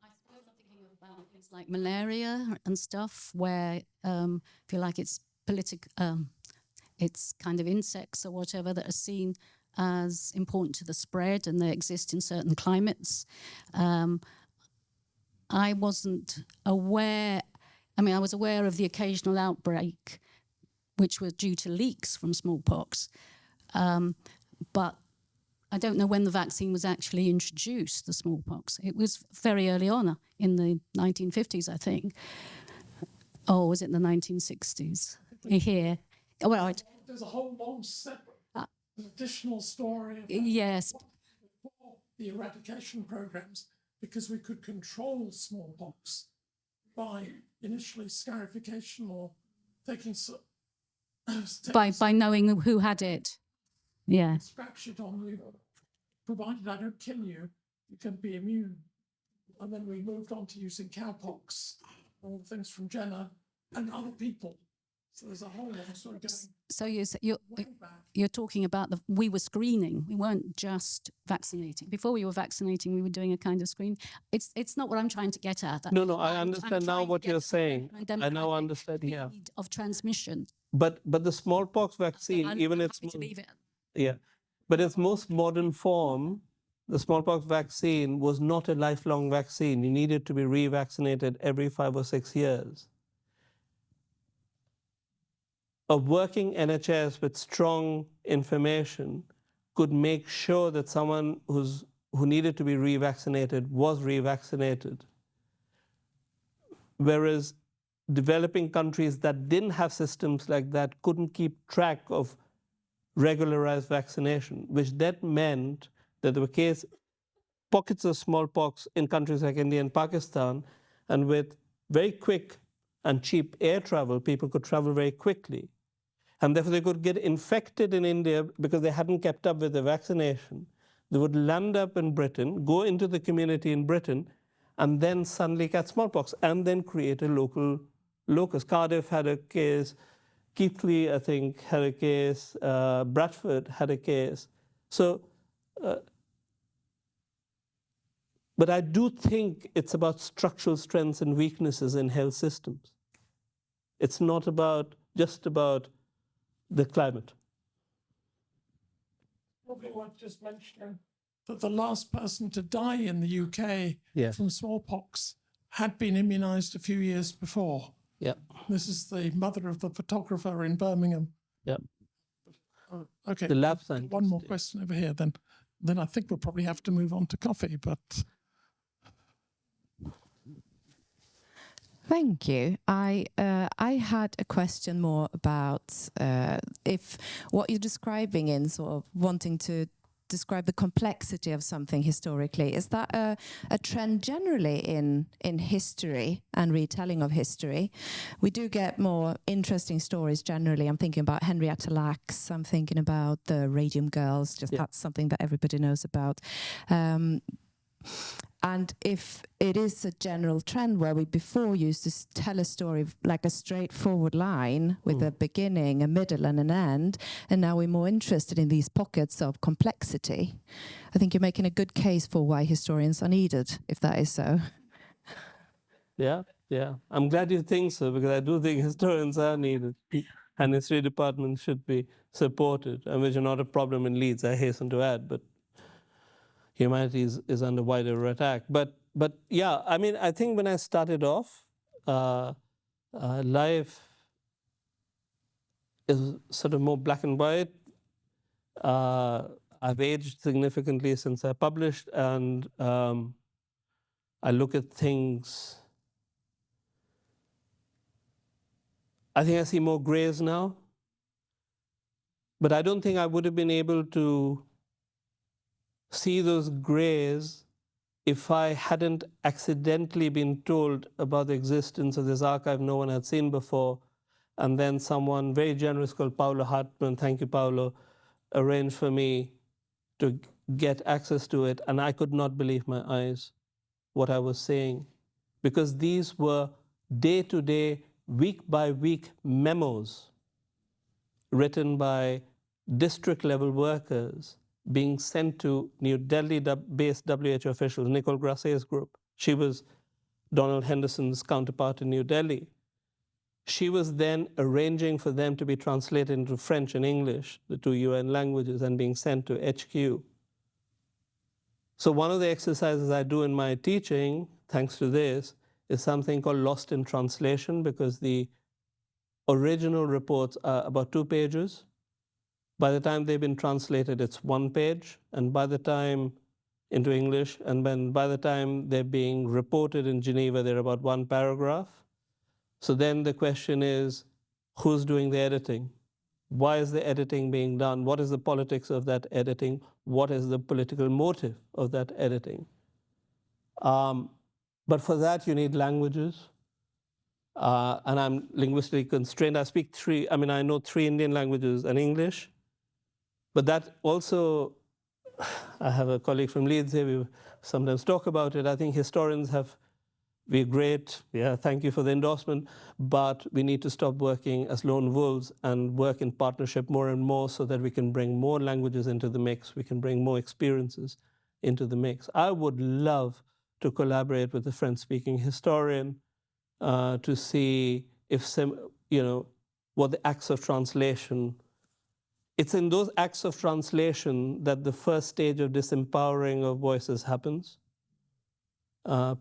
I suppose I'm thinking about things like malaria and stuff, where I feel like it's it's kind of insects or whatever that are seen as important to the spread, and they exist in certain climates. I wasn't aware. I mean, I was aware of the occasional outbreak, which were due to leaks from smallpox. But I don't know when the vaccine was actually introduced, the smallpox. It was very early on, in the 1950s, I think. Or was it the 1960s? Here. Well, there's a whole long separate additional story of yes. before the eradication programs, because we could control smallpox by initially scarification or taking By knowing who had it. Yeah. Scratch it on you, provided I don't kill you, you can be immune. And then we moved on to using cowpox, all the things from Jenner and other people. So there's a whole lot sort of going. So you're talking about we were screening. We weren't just vaccinating. Before we were vaccinating, we were doing a kind of screen. It's not what I'm trying to get at. No, I understand now what you're saying. I now understand. Yeah. Of transmission. But the smallpox vaccine, even its but its most modern form, the smallpox vaccine was not a lifelong vaccine. You needed to be revaccinated every 5 or 6 years. A working NHS with strong information could make sure that someone who needed to be revaccinated was revaccinated. Whereas developing countries that didn't have systems like that couldn't keep track of regularized vaccination, which then meant that there were pockets of smallpox in countries like India and Pakistan, and with very quick and cheap air travel, people could travel very quickly. And therefore they could get infected in India because they hadn't kept up with the vaccination. They would land up in Britain, go into the community in Britain, and then suddenly catch smallpox, and then create a local locus. Cardiff had a case, Keighley, I think, had a case, Bradford had a case. So, but I do think it's about structural strengths and weaknesses in health systems. It's not just about the climate. Probably worth just mentioning that the last person to die in the UK from smallpox had been immunised a few years before. Yeah. This is the mother of the photographer in Birmingham. Yeah. Okay. The lab scientist. One more question over here, then I think we'll probably have to move on to coffee, but... Thank you. I had a question more about if what you're describing in sort of wanting to describe the complexity of something historically. Is that a trend generally in history and retelling of history? We do get more interesting stories generally. I'm thinking about Henrietta Lacks. I'm thinking about the Radium Girls. That's something that everybody knows about. And if it is a general trend where we before used to tell a story like a straightforward line with a beginning, a middle and an end, and now we're more interested in these pockets of complexity, I think you're making a good case for why historians are needed, if that is so. Yeah. I'm glad you think so, because I do think historians are needed. And history departments should be supported, and which are not a problem in Leeds, I hasten to add, but humanities is under wider attack. But yeah, I mean, I think when I started off, life is sort of more black and white. I've aged significantly since I published, and I look at things. I think I see more grays now, but I don't think I would have been able to see those grays if I hadn't accidentally been told about the existence of this archive no one had seen before, and then someone very generous called Paolo Hartman, thank you Paolo, arranged for me to get access to it, and I could not believe my eyes what I was seeing, because these were day-to-day, week-by-week memos written by district-level workers being sent to New Delhi-based WHO officials, Nicole Grasset's group. She was Donald Henderson's counterpart in New Delhi. She was then arranging for them to be translated into French and English, the two UN languages, and being sent to HQ. So one of the exercises I do in my teaching, thanks to this, is something called lost in translation, because the original reports are about 2 pages. By the time they've been translated, it's 1 page, and by the time into English, and then by the time they're being reported in Geneva, they're about 1 paragraph. So then the question is, who's doing the editing? Why is the editing being done? What is the politics of that editing? What is the political motive of that editing? But for that, you need languages. And I'm linguistically constrained. I know 3 Indian languages and English. But that also, I have a colleague from Leeds here, we sometimes talk about it. I think historians we're great, yeah, thank you for the endorsement, but we need to stop working as lone wolves and work in partnership more and more so that we can bring more languages into the mix, we can bring more experiences into the mix. I would love to collaborate with a French-speaking historian to see if what the acts of translation. It's in those acts of translation that the first stage of disempowering of voices happens. When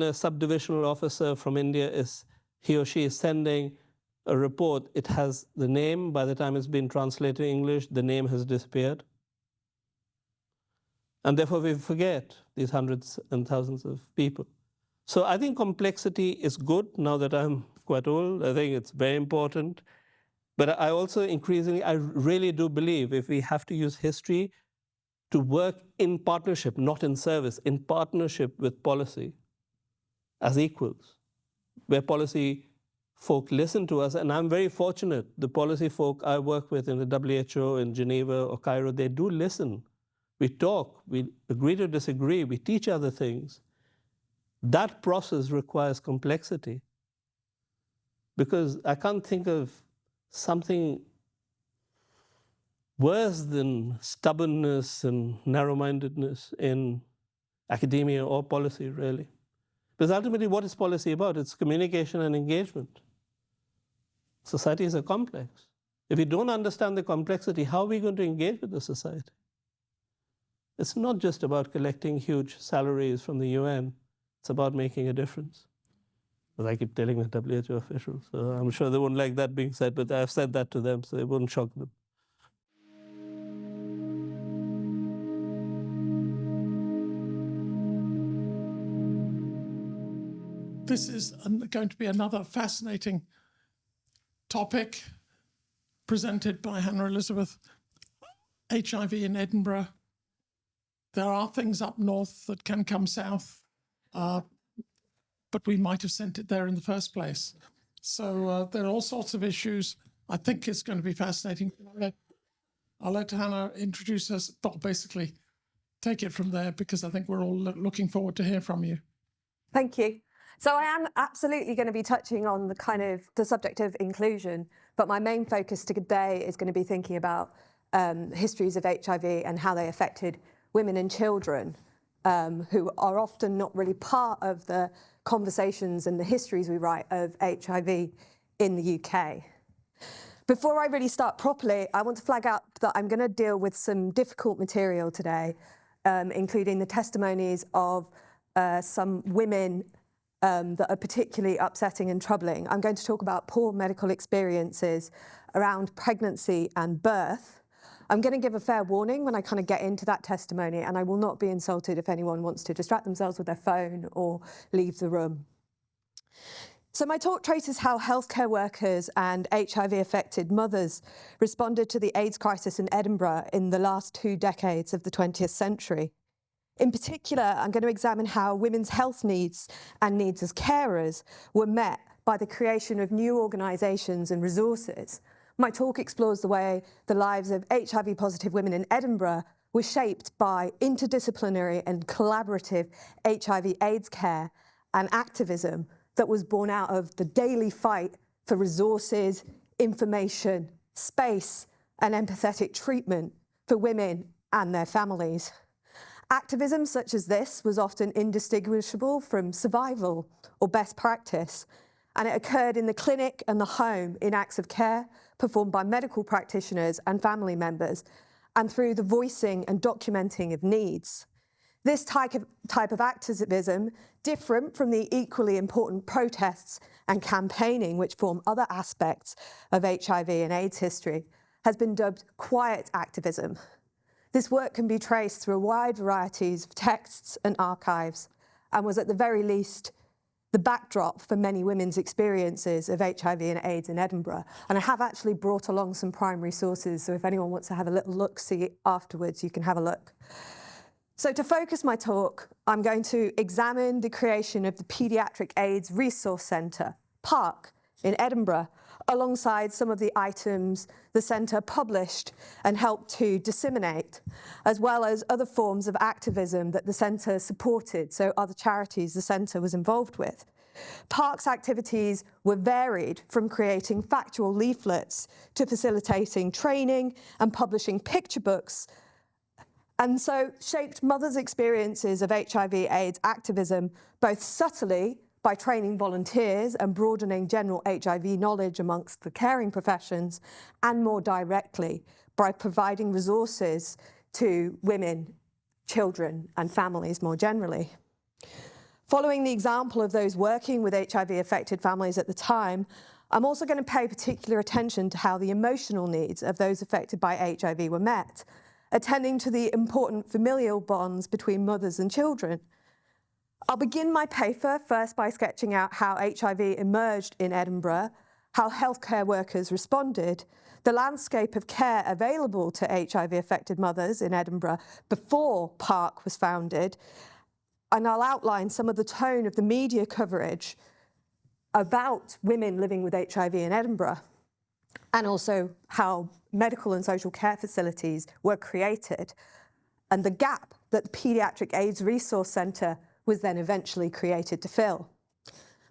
a subdivisional officer from India he or she is sending a report, it has the name. By the time it's been translated in English, the name has disappeared. And therefore we forget these hundreds and thousands of people. So I think complexity is good now that I'm quite old. I think it's very important. But I also I really do believe if we have to use history to work in partnership, not in service, in partnership with policy as equals, where policy folk listen to us. And I'm very fortunate, the policy folk I work with in the WHO, in Geneva or Cairo, they do listen. We talk, we agree to disagree, we teach other things. That process requires complexity, because I can't think of something worse than stubbornness and narrow-mindedness in academia or policy, really. Because ultimately, what is policy about? It's communication and engagement. Societies are complex. If we don't understand the complexity, how are we going to engage with the society? It's not just about collecting huge salaries from the UN. It's about making a difference. As I keep telling the WHO officials. So I'm sure they won't like that being said, but I've said that to them, so it won't shock them. This is going to be another fascinating topic presented by Hannah Elizabeth. HIV in Edinburgh. There are things up north that can come south, but we might have sent it there in the first place. So there are all sorts of issues. I think it's going to be fascinating. I'll let Hannah introduce us, but basically take it from there, because I think we're all looking forward to hear from you. Thank you. So I am absolutely going to be touching on the subject of inclusion, but my main focus today is going to be thinking about histories of HIV and how they affected women and children, who are often not really part of the conversations and the histories we write of HIV in the UK. Before I really start properly, I want to flag out that I'm going to deal with some difficult material today, including the testimonies of some women that are particularly upsetting and troubling. I'm going to talk about poor medical experiences around pregnancy and birth. I'm going to give a fair warning when I kind of get into that testimony, and I will not be insulted if anyone wants to distract themselves with their phone or leave the room. So my talk traces how healthcare workers and HIV-affected mothers responded to the AIDS crisis in Edinburgh in the last 2 decades of the 20th century. In particular, I'm going to examine how women's health needs and needs as carers were met by the creation of new organisations and resources. My talk explores the way the lives of HIV-positive women in Edinburgh were shaped by interdisciplinary and collaborative HIV/AIDS care and activism that was born out of the daily fight for resources, information, space, and empathetic treatment for women and their families. Activism such as this was often indistinguishable from survival or best practice, and it occurred in the clinic and the home in acts of care performed by medical practitioners and family members, and through the voicing and documenting of needs. This type of activism, different from the equally important protests and campaigning which form other aspects of HIV and AIDS history, has been dubbed quiet activism. This work can be traced through a wide variety of texts and archives, and was at the very least the backdrop for many women's experiences of HIV and AIDS in Edinburgh. And I have actually brought along some primary sources, so if anyone wants to have a little look-see afterwards, you can have a look. So to focus my talk, I'm going to examine the creation of the Paediatric AIDS Resource Centre, PARC, in Edinburgh, alongside some of the items the centre published and helped to disseminate, as well as other forms of activism that the centre supported, so other charities the centre was involved with. PARC's activities were varied, from creating factual leaflets to facilitating training and publishing picture books, and so shaped mothers' experiences of HIV/AIDS activism both subtly by training volunteers and broadening general HIV knowledge amongst the caring professions, and more directly by providing resources to women, children, and families more generally. Following the example of those working with HIV-affected families at the time, I'm also going to pay particular attention to how the emotional needs of those affected by HIV were met, attending to the important familial bonds between mothers and children. I'll begin my paper first by sketching out how HIV emerged in Edinburgh, how healthcare workers responded, the landscape of care available to HIV-affected mothers in Edinburgh before PARC was founded, and I'll outline some of the tone of the media coverage about women living with HIV in Edinburgh, and also how medical and social care facilities were created, and the gap that the Paediatric AIDS Resource Centre was then eventually created to fill.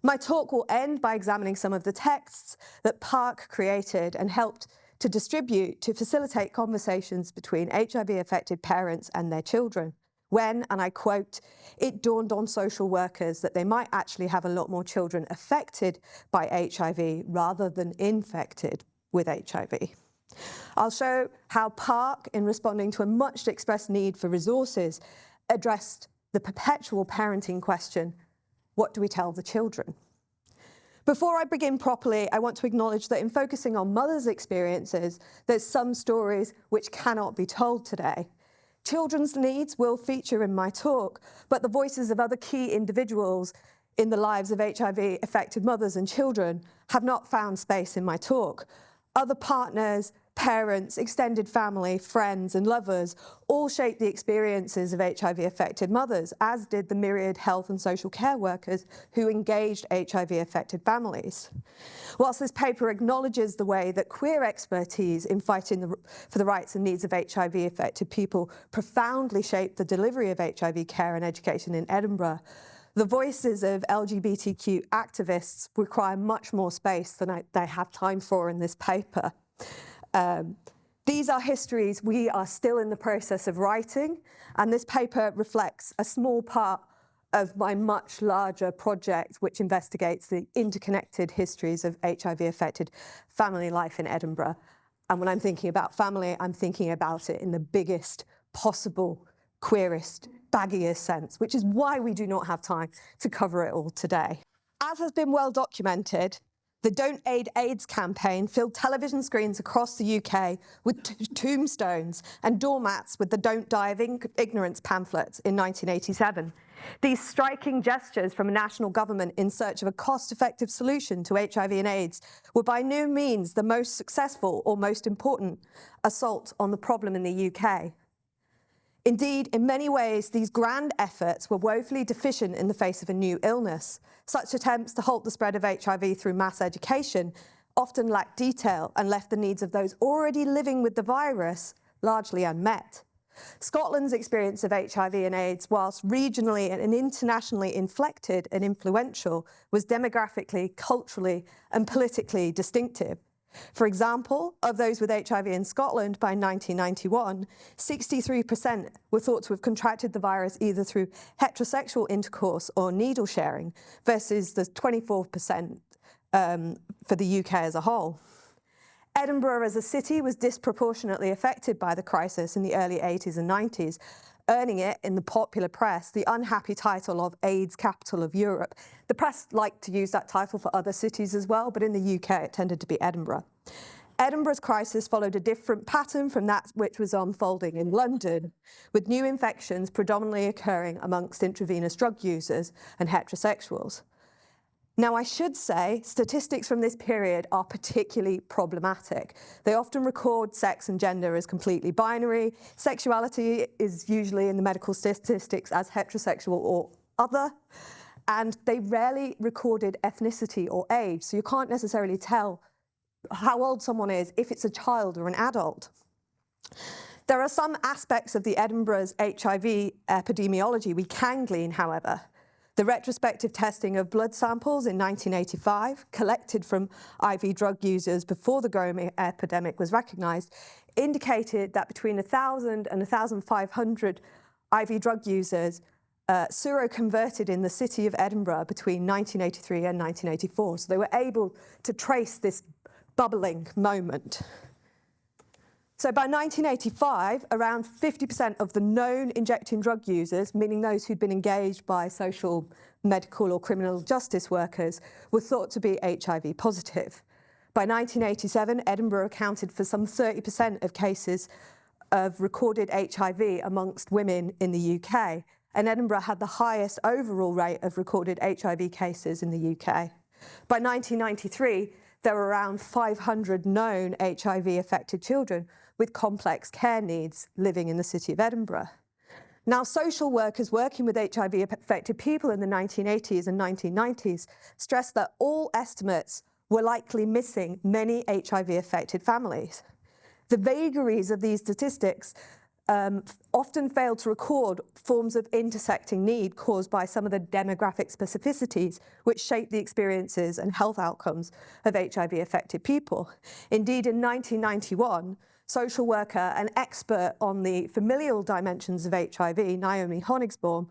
My talk will end by examining some of the texts that PARC created and helped to distribute to facilitate conversations between HIV-affected parents and their children, when, and I quote, "it dawned on social workers that they might actually have a lot more children affected by HIV rather than infected with HIV." I'll show how PARC, in responding to a much expressed need for resources, addressed the perpetual parenting question, what do we tell the children? Before I begin properly, I want to acknowledge that in focusing on mothers' experiences, there's some stories which cannot be told today. Children's needs will feature in my talk, but the voices of other key individuals in the lives of HIV-affected mothers and children have not found space in my talk. Other partners, parents, extended family, friends, and lovers all shaped the experiences of HIV-affected mothers, as did the myriad health and social care workers who engaged HIV-affected families. Whilst this paper acknowledges the way that queer expertise in fighting for the rights and needs of HIV-affected people profoundly shaped the delivery of HIV care and education in Edinburgh, the voices of LGBTQ activists require much more space than they have time for in this paper. These are histories we are still in the process of writing, and this paper reflects a small part of my much larger project, which investigates the interconnected histories of HIV-affected family life in Edinburgh. And when I'm thinking about family, I'm thinking about it in the biggest possible, queerest, baggiest sense, which is why we do not have time to cover it all today. As has been well documented, the Don't Aid AIDS campaign filled television screens across the UK with tombstones and doormats with the Don't Die of Ignorance pamphlets in 1987. These striking gestures from a national government in search of a cost-effective solution to HIV and AIDS were by no means the most successful or most important assault on the problem in the UK. Indeed, in many ways, these grand efforts were woefully deficient in the face of a new illness. Such attempts to halt the spread of HIV through mass education often lacked detail and left the needs of those already living with the virus largely unmet. Scotland's experience of HIV and AIDS, whilst regionally and internationally inflected and influential, was demographically, culturally, and politically distinctive. For example, of those with HIV in Scotland by 1991, 63% were thought to have contracted the virus either through heterosexual intercourse or needle sharing, versus the 24% for the UK as a whole. Edinburgh as a city was disproportionately affected by the crisis in the early 80s and 90s, earning it, in the popular press, the unhappy title of AIDS capital of Europe. The press liked to use that title for other cities as well, but in the UK it tended to be Edinburgh. Edinburgh's crisis followed a different pattern from that which was unfolding in London, with new infections predominantly occurring amongst intravenous drug users and heterosexuals. Now, I should say, statistics from this period are particularly problematic. They often record sex and gender as completely binary. Sexuality is usually in the medical statistics as heterosexual or other. And they rarely recorded ethnicity or age, so you can't necessarily tell how old someone is if it's a child or an adult. There are some aspects of the Edinburgh's HIV epidemiology we can glean, however. The retrospective testing of blood samples in 1985, collected from IV drug users before the growing epidemic was recognised, indicated that between 1,000 and 1,500 IV drug users seroconverted in the city of Edinburgh between 1983 and 1984. So they were able to trace this bubbling moment. So by 1985, around 50% of the known injecting drug users, meaning those who'd been engaged by social, medical or criminal justice workers, were thought to be HIV positive. By 1987, Edinburgh accounted for some 30% of cases of recorded HIV amongst women in the UK, and Edinburgh had the highest overall rate of recorded HIV cases in the UK. By 1993, there were around 500 known HIV-affected children with complex care needs living in the city of Edinburgh. Now, social workers working with HIV-affected people in the 1980s and 1990s stressed that all estimates were likely missing many HIV-affected families. The vagaries of these statistics often failed to record forms of intersecting need caused by some of the demographic specificities which shape the experiences and health outcomes of HIV-affected people. Indeed, in 1991, social worker and expert on the familial dimensions of HIV, Naomi Honigsbaum,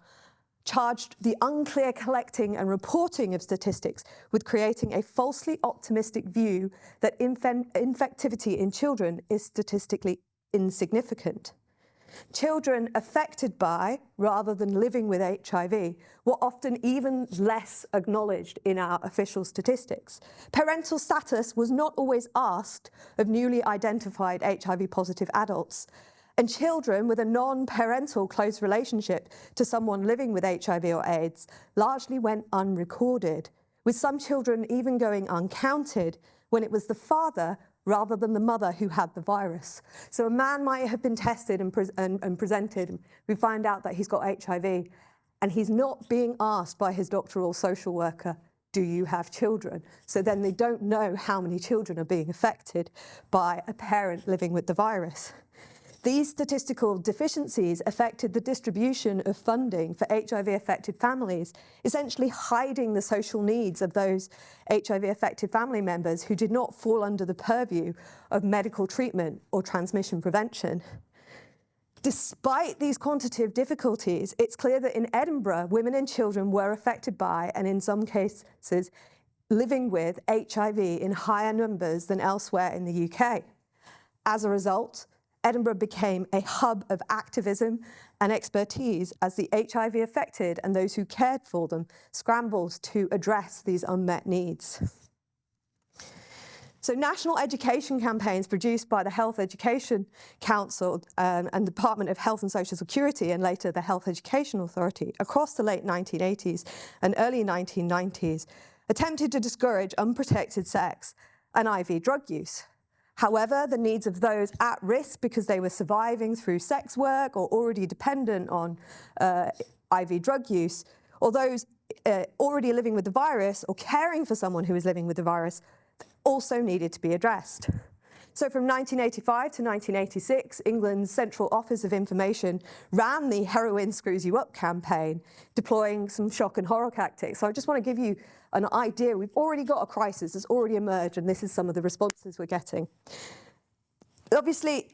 charged the unclear collecting and reporting of statistics with creating a falsely optimistic view that infectivity in children is statistically insignificant. Children affected by, rather than living with HIV, were often even less acknowledged in our official statistics. Parental status was not always asked of newly identified HIV-positive adults, and children with a non-parental close relationship to someone living with HIV or AIDS largely went unrecorded, with some children even going uncounted when it was the father rather than the mother who had the virus. So a man might have been tested and presented. We find out that he's got HIV, and he's not being asked by his doctor or social worker, do you have children? So then they don't know how many children are being affected by a parent living with the virus. These statistical deficiencies affected the distribution of funding for HIV-affected families, essentially hiding the social needs of those HIV-affected family members who did not fall under the purview of medical treatment or transmission prevention. Despite these quantitative difficulties, it's clear that in Edinburgh, women and children were affected by, and in some cases, living with HIV in higher numbers than elsewhere in the UK. As a result, Edinburgh became a hub of activism and expertise as the HIV affected and those who cared for them scrambled to address these unmet needs. So national education campaigns produced by the Health Education Council and Department of Health and Social Security, and later the Health Education Authority, across the late 1980s and early 1990s, attempted to discourage unprotected sex and IV drug use. However, the needs of those at risk because they were surviving through sex work or already dependent on IV drug use, or those already living with the virus or caring for someone who is living with the virus, also needed to be addressed. So from 1985 to 1986, England's Central Office of Information ran the Heroin Screws You Up campaign, deploying some shock and horror tactics. So I just want to give you an idea. We've already got a crisis that's already emerged, and this is some of the responses we're getting. Obviously,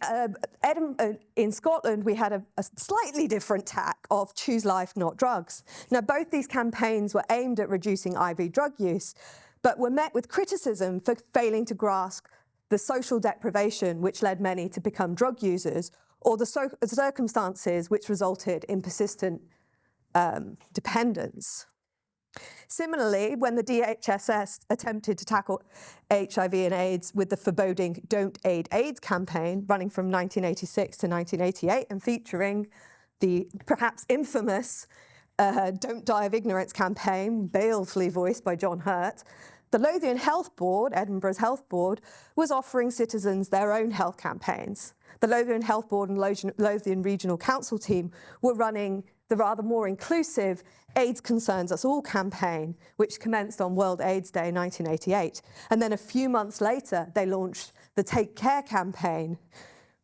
in Scotland, we had a slightly different tack of choose life, not drugs. Now, both these campaigns were aimed at reducing IV drug use, but were met with criticism for failing to grasp the social deprivation which led many to become drug users, or the circumstances which resulted in persistent dependence. Similarly, when the DHSS attempted to tackle HIV and AIDS with the foreboding Don't Aid AIDS campaign, running from 1986 to 1988 and featuring the perhaps infamous Don't Die of Ignorance campaign, balefully voiced by John Hurt, the Lothian Health Board, Edinburgh's health board, was offering citizens their own health campaigns. The Lothian Health Board and Lothian Regional Council team were running the rather more inclusive AIDS Concerns Us All campaign, which commenced on World AIDS Day 1988. And then a few months later, they launched the Take Care campaign,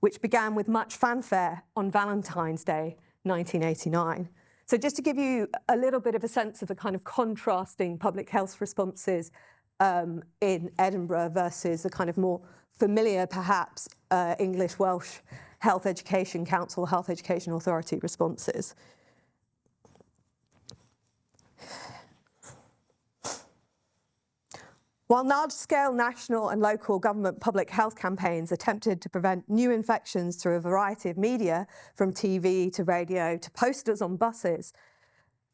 which began with much fanfare on Valentine's Day 1989. So just to give you a little bit of a sense of the kind of contrasting public health responses in Edinburgh versus the kind of more familiar, perhaps, English-Welsh Health Education Council, Health Education Authority responses. While large-scale national and local government public health campaigns attempted to prevent new infections through a variety of media, from TV to radio to posters on buses,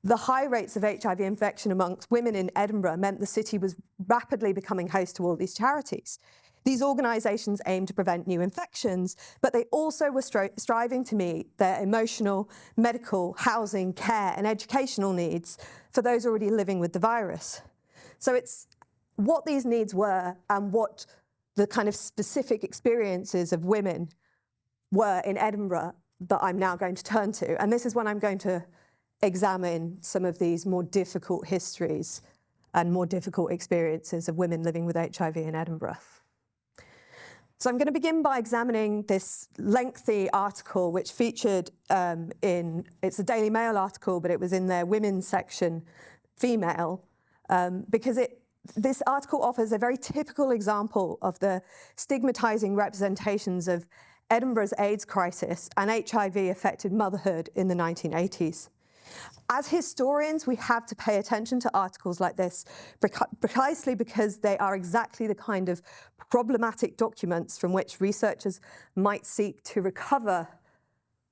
the high rates of HIV infection amongst women in Edinburgh meant the city was rapidly becoming host to all these charities. These organisations aimed to prevent new infections, but they also were striving to meet their emotional, medical, housing, care and educational needs for those already living with the virus. So it's what these needs were and what the kind of specific experiences of women were in Edinburgh that I'm now going to turn to. And this is when I'm going to examine some of these more difficult histories and more difficult experiences of women living with HIV in Edinburgh. So I'm going to begin by examining this lengthy article which featured it's a Daily Mail article, but it was in their women's section, female, because this article offers a very typical example of the stigmatising representations of Edinburgh's AIDS crisis and HIV-affected motherhood in the 1980s. As historians, we have to pay attention to articles like this precisely because they are exactly the kind of problematic documents from which researchers might seek to recover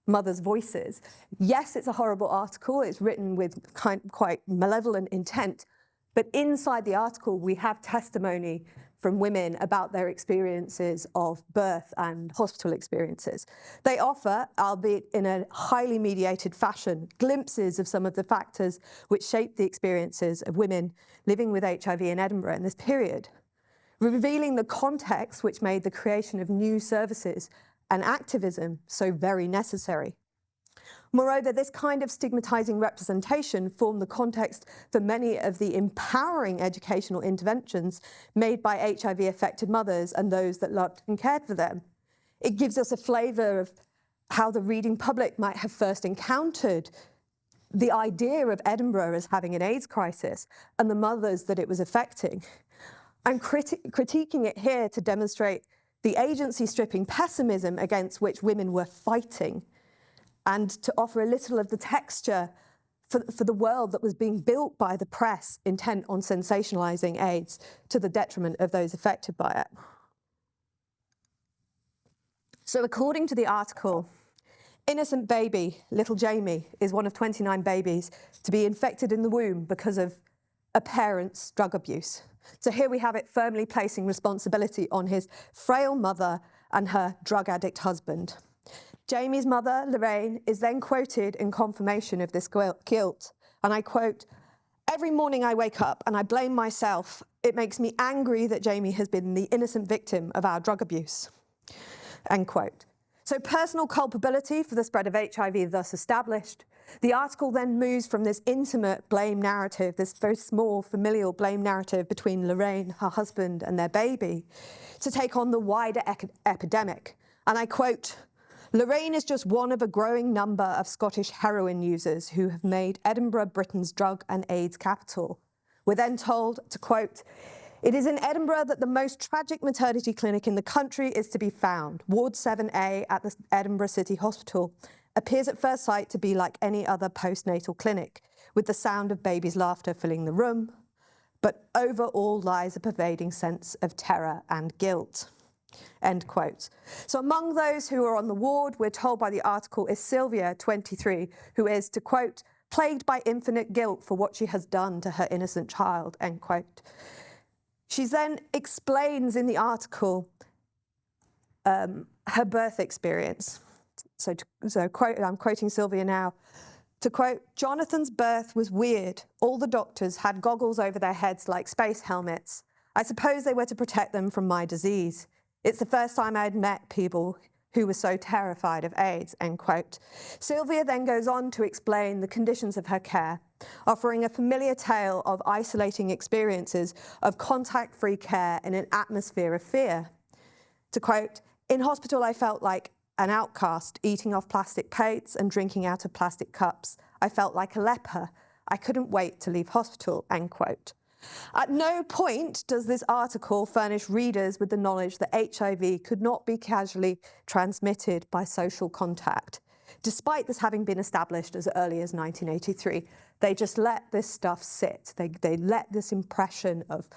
mothers' voices. Yes, it's a horrible article. It's written with quite malevolent intent. But inside the article, we have testimony from women about their experiences of birth and hospital experiences. They offer, albeit in a highly mediated fashion, glimpses of some of the factors which shaped the experiences of women living with HIV in Edinburgh in this period. revealing the context which made the creation of new services and activism so very necessary. Moreover, this kind of stigmatizing representation formed the context for many of the empowering educational interventions made by HIV-affected mothers and those that loved and cared for them. It gives us a flavour of how the reading public might have first encountered the idea of Edinburgh as having an AIDS crisis and the mothers that it was affecting. I'm critiquing it here to demonstrate the agency-stripping pessimism against which women were fighting, and to offer a little of the texture for the world that was being built by the press intent on sensationalising AIDS to the detriment of those affected by it. So according to the article, innocent baby, little Jamie, is one of 29 babies to be infected in the womb because of a parent's drug abuse. So here we have it firmly placing responsibility on his frail mother and her drug addict husband. Jamie's mother, Lorraine, is then quoted in confirmation of this guilt, and I quote, "Every morning I wake up and I blame myself. It makes me angry that Jamie has been the innocent victim of our drug abuse." End quote. So personal culpability for the spread of HIV thus established. The article then moves from this intimate blame narrative, this very small familial blame narrative between Lorraine, her husband, and their baby, to take on the wider epidemic. And I quote, "Lorraine is just one of a growing number of Scottish heroin users who have made Edinburgh Britain's drug and AIDS capital." We're then told to quote, "It is in Edinburgh that the most tragic maternity clinic in the country is to be found. Ward 7A at the Edinburgh City Hospital appears at first sight to be like any other postnatal clinic, with the sound of babies' laughter filling the room, but over all lies a pervading sense of terror and guilt." End quote. So among those who are on the ward, we're told by the article, is Sylvia, 23, who is, to quote, "plagued by infinite guilt for what she has done to her innocent child," end quote. She then explains in the article her birth experience. So quote, I'm quoting Sylvia now, to quote, "Jonathan's birth was weird. All the doctors had goggles over their heads like space helmets. I suppose they were to protect them from my disease. It's the first time I'd met people who were so terrified of AIDS," end quote. Sylvia then goes on to explain the conditions of her care, offering a familiar tale of isolating experiences of contact-free care in an atmosphere of fear. To quote, "In hospital I felt like an outcast, eating off plastic plates and drinking out of plastic cups. I felt like a leper. I couldn't wait to leave hospital," end quote. At no point does this article furnish readers with the knowledge that HIV could not be casually transmitted by social contact. Despite this having been established as early as 1983, they just let this stuff sit. They let this impression of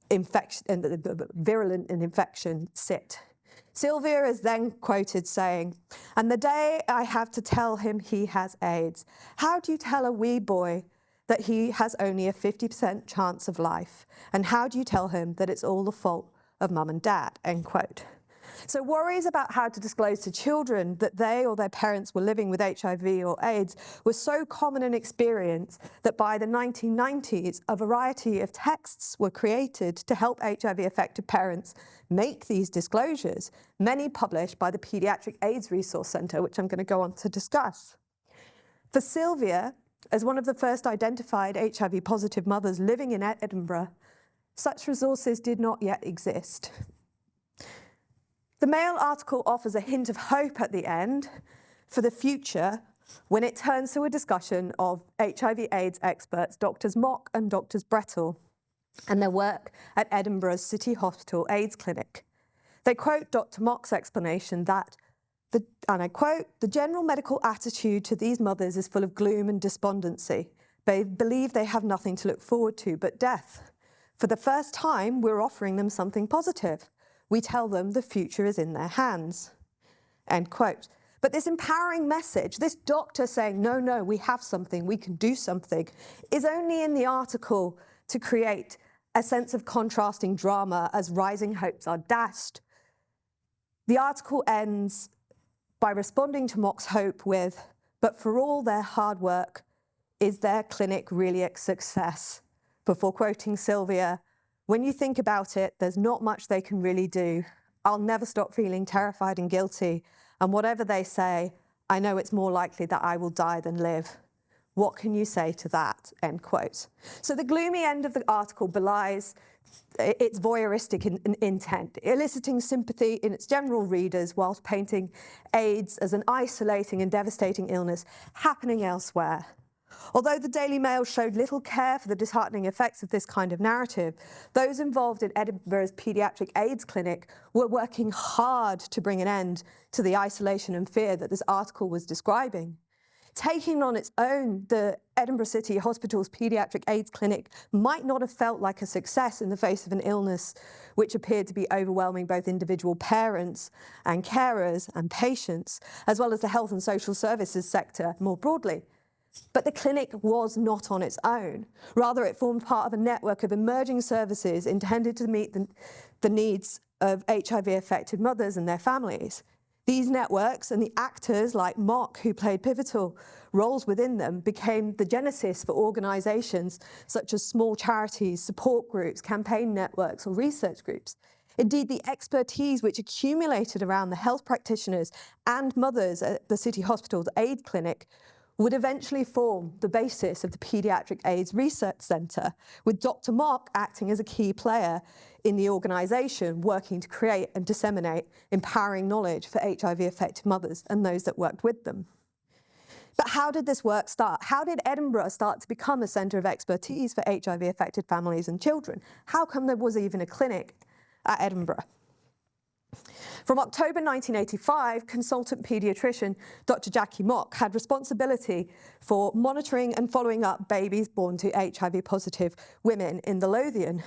infection and virulent infection sit. Sylvia is then quoted saying, "And the day I have to tell him he has AIDS, how do you tell a wee boy that he has only a 50% chance of life? And how do you tell him that it's all the fault of mum and dad?" End quote. So worries about how to disclose to children that they or their parents were living with HIV or AIDS was so common an experience that by the 1990s, a variety of texts were created to help HIV-affected parents make these disclosures, many published by the Paediatric AIDS Resource Centre, which I'm going to go on to discuss. For Sylvia, as one of the first identified HIV-positive mothers living in Edinburgh, such resources did not yet exist. The Mail article offers a hint of hope at the end for the future when it turns to a discussion of HIV/AIDS experts, Drs. Mock and Drs. Brettle, and their work at Edinburgh's City Hospital AIDS Clinic. They quote Dr. Mock's explanation that, and I quote, "The general medical attitude to these mothers is full of gloom and despondency. They believe they have nothing to look forward to but death. For the first time, we're offering them something positive. We tell them the future is in their hands." End quote. But this empowering message, this doctor saying, no, we have something, we can do something, is only in the article to create a sense of contrasting drama as rising hopes are dashed. The article ends by responding to Mock's hope with, "But for all their hard work, is their clinic really a success?" Before quoting Sylvia, When you think about it, there's not much they can really do. I'll never stop feeling terrified and guilty. And whatever they say, I know it's more likely that I will die than live. What can you say to that?" End quote. So the gloomy end of the article belies its voyeuristic intent, eliciting sympathy in its general readers whilst painting AIDS as an isolating and devastating illness happening elsewhere. Although the Daily Mail showed little care for the disheartening effects of this kind of narrative, those involved in Edinburgh's paediatric AIDS clinic were working hard to bring an end to the isolation and fear that this article was describing. Taking on its own, the Edinburgh City Hospital's paediatric AIDS clinic might not have felt like a success in the face of an illness which appeared to be overwhelming both individual parents and carers and patients, as well as the health and social services sector more broadly. But the clinic was not on its own. Rather, it formed part of a network of emerging services intended to meet the needs of HIV-affected mothers and their families. These networks and the actors like Mock, who played pivotal roles within them, became the genesis for organisations such as small charities, support groups, campaign networks, or research groups. Indeed, the expertise which accumulated around the health practitioners and mothers at the City Hospital's AIDS clinic would eventually form the basis of the Paediatric AIDS Research Centre, with Dr. Mock acting as a key player in the organisation, working to create and disseminate empowering knowledge for HIV-affected mothers and those that worked with them. But how did this work start? How did Edinburgh start to become a centre of expertise for HIV-affected families and children? How come there was even a clinic at Edinburgh? From October 1985, consultant paediatrician Dr. Jackie Mock had responsibility for monitoring and following up babies born to HIV-positive women in the Lothian.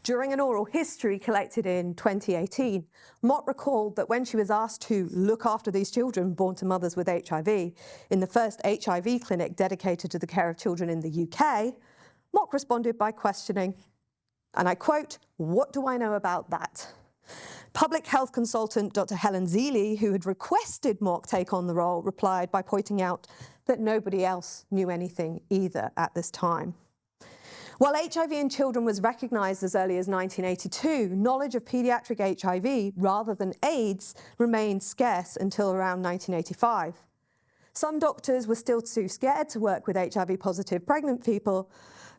During an oral history collected in 2018, Mock recalled that when she was asked to look after these children born to mothers with HIV in the first HIV clinic dedicated to the care of children in the UK, Mock responded by questioning, and I quote, "What do I know about that?" Public health consultant Dr. Helen Zeeley, who had requested Mock take on the role, replied by pointing out that nobody else knew anything either at this time. While HIV in children was recognised as early as 1982, knowledge of paediatric HIV, rather than AIDS, remained scarce until around 1985. Some doctors were still too scared to work with HIV-positive pregnant people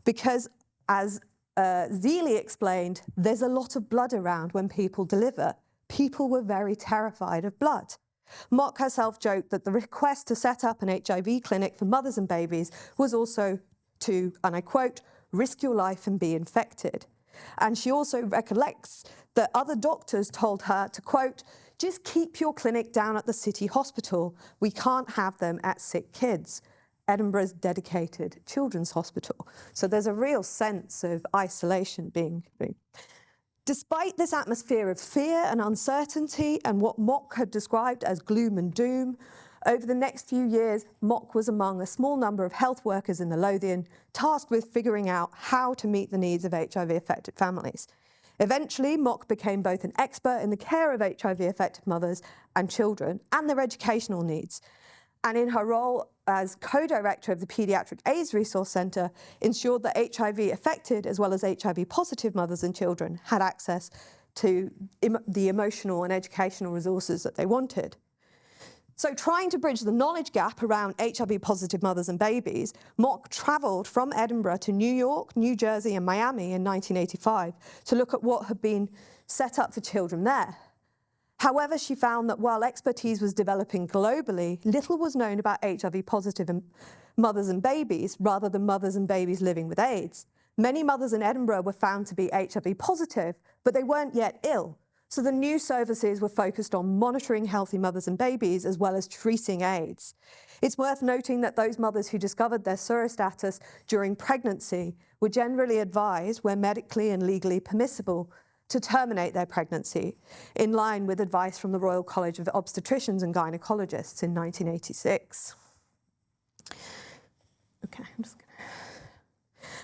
because, as Zeeley explained, there's a lot of blood around when people deliver. People were very terrified of blood. Mock herself joked that the request to set up an HIV clinic for mothers and babies was also to, and I quote, "risk your life and be infected." And she also recollects that other doctors told her to, quote, "just keep your clinic down at the City Hospital. We can't have them at sick kids. Edinburgh's dedicated children's hospital." So there's a real sense of isolation being. Despite this atmosphere of fear and uncertainty and what Mock had described as gloom and doom, over the next few years, Mock was among a small number of health workers in the Lothian tasked with figuring out how to meet the needs of HIV-affected families. Eventually, Mock became both an expert in the care of HIV-affected mothers and children and their educational needs. And in her role as co-director of the Paediatric AIDS Resource Centre, ensured that HIV-affected as well as HIV-positive mothers and children had access to the emotional and educational resources that they wanted. So trying to bridge the knowledge gap around HIV-positive mothers and babies, Mock travelled from Edinburgh to New York, New Jersey and Miami in 1985 to look at what had been set up for children there. However, she found that while expertise was developing globally, little was known about HIV-positive mothers and babies rather than mothers and babies living with AIDS. Many mothers in Edinburgh were found to be HIV-positive, but they weren't yet ill. So the new services were focused on monitoring healthy mothers and babies as well as treating AIDS. It's worth noting that those mothers who discovered their serostatus during pregnancy were generally advised, where medically and legally permissible, to terminate their pregnancy, in line with advice from the Royal College of Obstetricians and Gynecologists in 1986. Okay, I'm just gonna...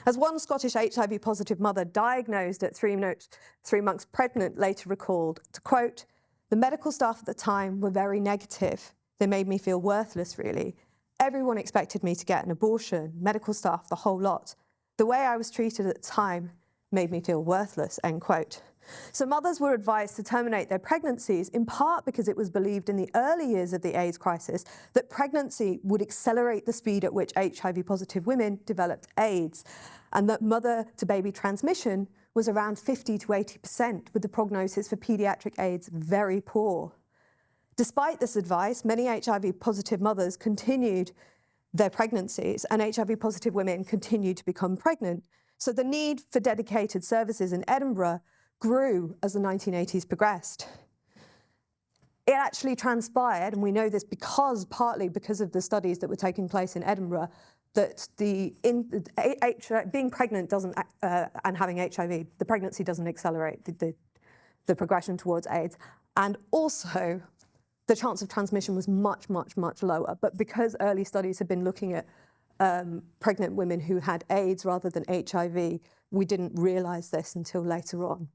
As one Scottish HIV-positive mother diagnosed at 3 months pregnant later recalled, to quote, "The medical staff at the time were very negative. They made me feel worthless, really. Everyone expected me to get an abortion, medical staff, the whole lot. The way I was treated at the time made me feel worthless, end quote. So mothers were advised to terminate their pregnancies, in part because it was believed in the early years of the AIDS crisis that pregnancy would accelerate the speed at which HIV-positive women developed AIDS, and that mother-to-baby transmission was around 50 to 80%, with the prognosis for paediatric AIDS very poor. Despite this advice, many HIV-positive mothers continued their pregnancies, and HIV-positive women continued to become pregnant. So the need for dedicated services in Edinburgh grew as the 1980s progressed. It actually transpired, and we know this partly because of the studies that were taking place in Edinburgh, that being pregnant doesn't, and having HIV, the pregnancy doesn't accelerate the progression towards AIDS. And also, the chance of transmission was much, much, much lower. But because early studies had been looking at pregnant women who had AIDS rather than HIV, we didn't realize this until later on.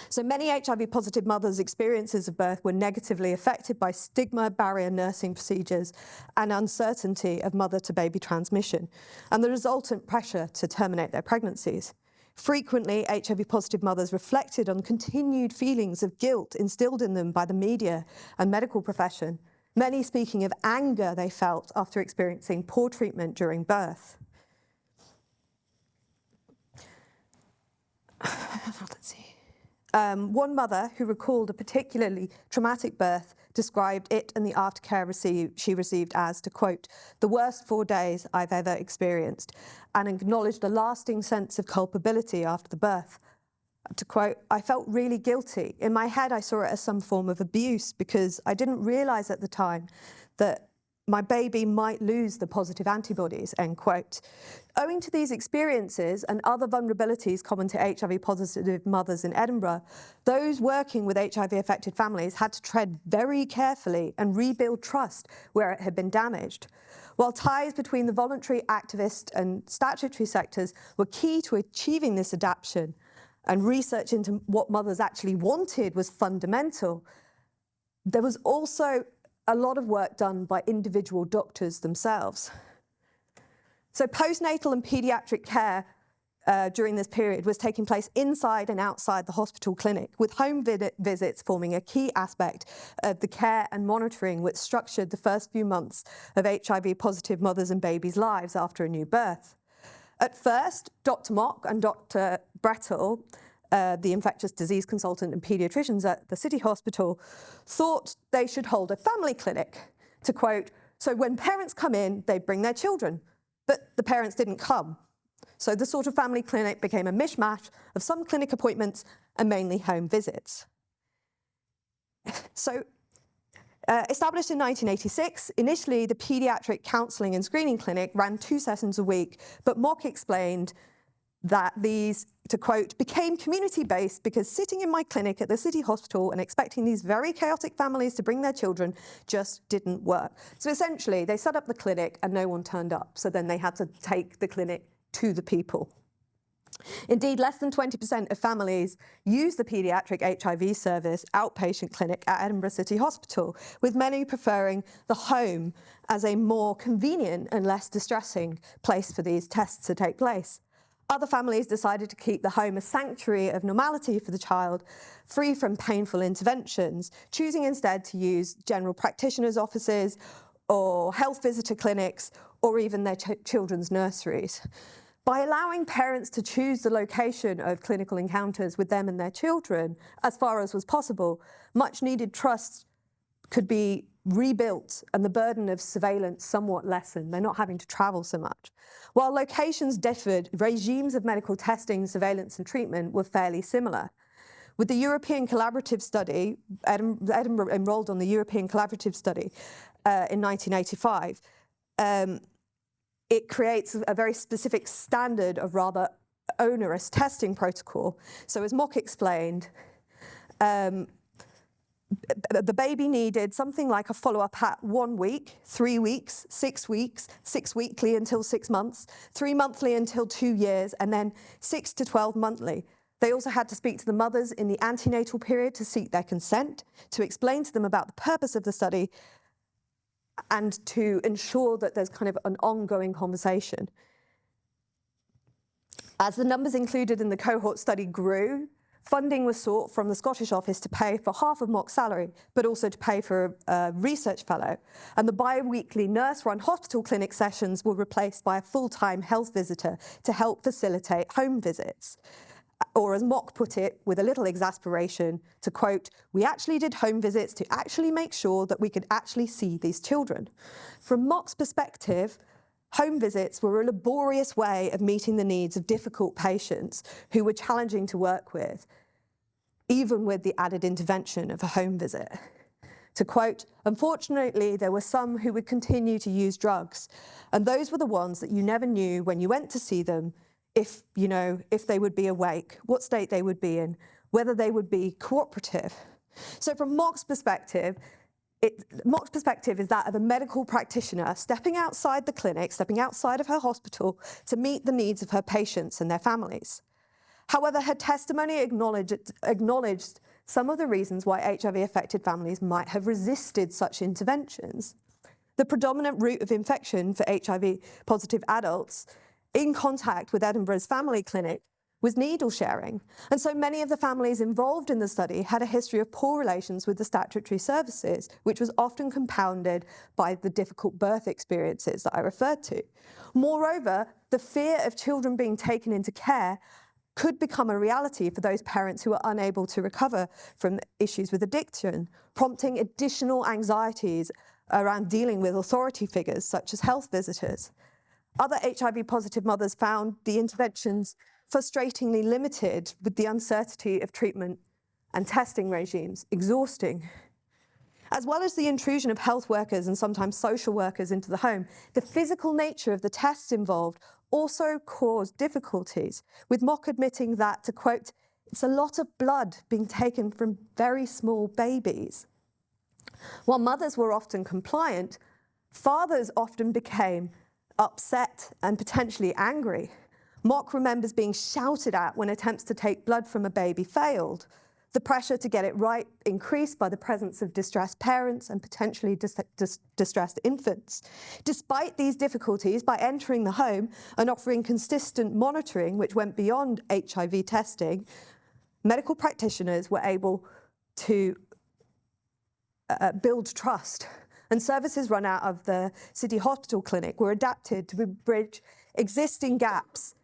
So many HIV-positive mothers' experiences of birth were negatively affected by stigma, barrier nursing procedures, and uncertainty of mother-to-baby transmission, and the resultant pressure to terminate their pregnancies. Frequently, HIV-positive mothers reflected on continued feelings of guilt instilled in them by the media and medical profession, many speaking of anger they felt after experiencing poor treatment during birth. Let's see. One mother who recalled a particularly traumatic birth described it and the aftercare she received as, to quote, "the worst 4 days I've ever experienced," and acknowledged a lasting sense of culpability after the birth. To quote, "I felt really guilty. In my head, I saw it as some form of abuse because I didn't realize at the time that my baby might lose the positive antibodies," end quote. Owing to these experiences and other vulnerabilities common to HIV-positive mothers in Edinburgh, those working with HIV-affected families had to tread very carefully and rebuild trust where it had been damaged. While ties between the voluntary, activist and statutory sectors were key to achieving this adaptation, and research into what mothers actually wanted was fundamental, there was also a lot of work done by individual doctors themselves. So postnatal and paediatric care during this period was taking place inside and outside the hospital clinic, with home visits forming a key aspect of the care and monitoring which structured the first few months of HIV-positive mothers' and babies' lives after a new birth. At first, Dr. Mock and Dr. Brettel, the infectious disease consultant and paediatricians at the City Hospital, thought they should hold a family clinic, to quote, "so when parents come in, they bring their children, but the parents didn't come." So the sort of family clinic became a mishmash of some clinic appointments and mainly home visits. So established in 1986, initially the paediatric counselling and screening clinic ran 2 sessions a week, but Mock explained that these, to quote, "became community-based because sitting in my clinic at the City Hospital and expecting these very chaotic families to bring their children just didn't work." So essentially, they set up the clinic and no one turned up, so then they had to take the clinic to the people. Indeed, less than 20% of families use the paediatric HIV service outpatient clinic at Edinburgh City Hospital, with many preferring the home as a more convenient and less distressing place for these tests to take place. Other families decided to keep the home a sanctuary of normality for the child, free from painful interventions, choosing instead to use general practitioners' offices or health visitor clinics or even their children's nurseries. By allowing parents to choose the location of clinical encounters with them and their children, as far as was possible, much needed trust could be rebuilt and the burden of surveillance somewhat lessened. They're not having to travel so much. While locations differed, regimes of medical testing, surveillance and treatment were fairly similar. With the European Collaborative Study, Edinburgh enrolled on the European Collaborative Study in 1985, it creates a very specific standard of rather onerous testing protocol. So as Mock explained, the baby needed something like a follow-up at 1 week, 3 weeks, 6 weeks, 6 weekly until 6 months, 3 monthly until 2 years, and then 6 to 12 monthly. They also had to speak to the mothers in the antenatal period to seek their consent, to explain to them about the purpose of the study, and to ensure that there's kind of an ongoing conversation. As the numbers included in the cohort study grew, funding was sought from the Scottish Office to pay for half of Mock's salary, but also to pay for a research fellow. And the bi-weekly nurse-run hospital clinic sessions were replaced by a full-time health visitor to help facilitate home visits. Or as Mock put it, with a little exasperation, to quote, "We actually did home visits to actually make sure that we could actually see these children." From Mock's perspective, home visits were a laborious way of meeting the needs of difficult patients who were challenging to work with, even with the added intervention of a home visit. To quote, "Unfortunately, there were some who would continue to use drugs, and those were the ones that you never knew when you went to see them if they would be awake, what state they would be in, whether they would be cooperative." So from Mock's perspective is that of a medical practitioner stepping outside the clinic, stepping outside of her hospital to meet the needs of her patients and their families. However, her testimony acknowledged some of the reasons why HIV-affected families might have resisted such interventions. The predominant route of infection for HIV-positive adults in contact with Edinburgh's family clinic was needle sharing. And so many of the families involved in the study had a history of poor relations with the statutory services, which was often compounded by the difficult birth experiences that I referred to. Moreover, the fear of children being taken into care could become a reality for those parents who are unable to recover from issues with addiction, prompting additional anxieties around dealing with authority figures such as health visitors. Other HIV-positive mothers found the interventions frustratingly limited, with the uncertainty of treatment and testing regimes exhausting. As well as the intrusion of health workers and sometimes social workers into the home, the physical nature of the tests involved also caused difficulties, with Mock admitting that, to quote, "It's a lot of blood being taken from very small babies." While mothers were often compliant, fathers often became upset and potentially angry. Mock remembers being shouted at when attempts to take blood from a baby failed. The pressure to get it right increased by the presence of distressed parents and potentially distressed infants. Despite these difficulties, by entering the home and offering consistent monitoring, which went beyond HIV testing, medical practitioners were able to build trust. And services run out of the City Hospital Clinic were adapted to bridge existing gaps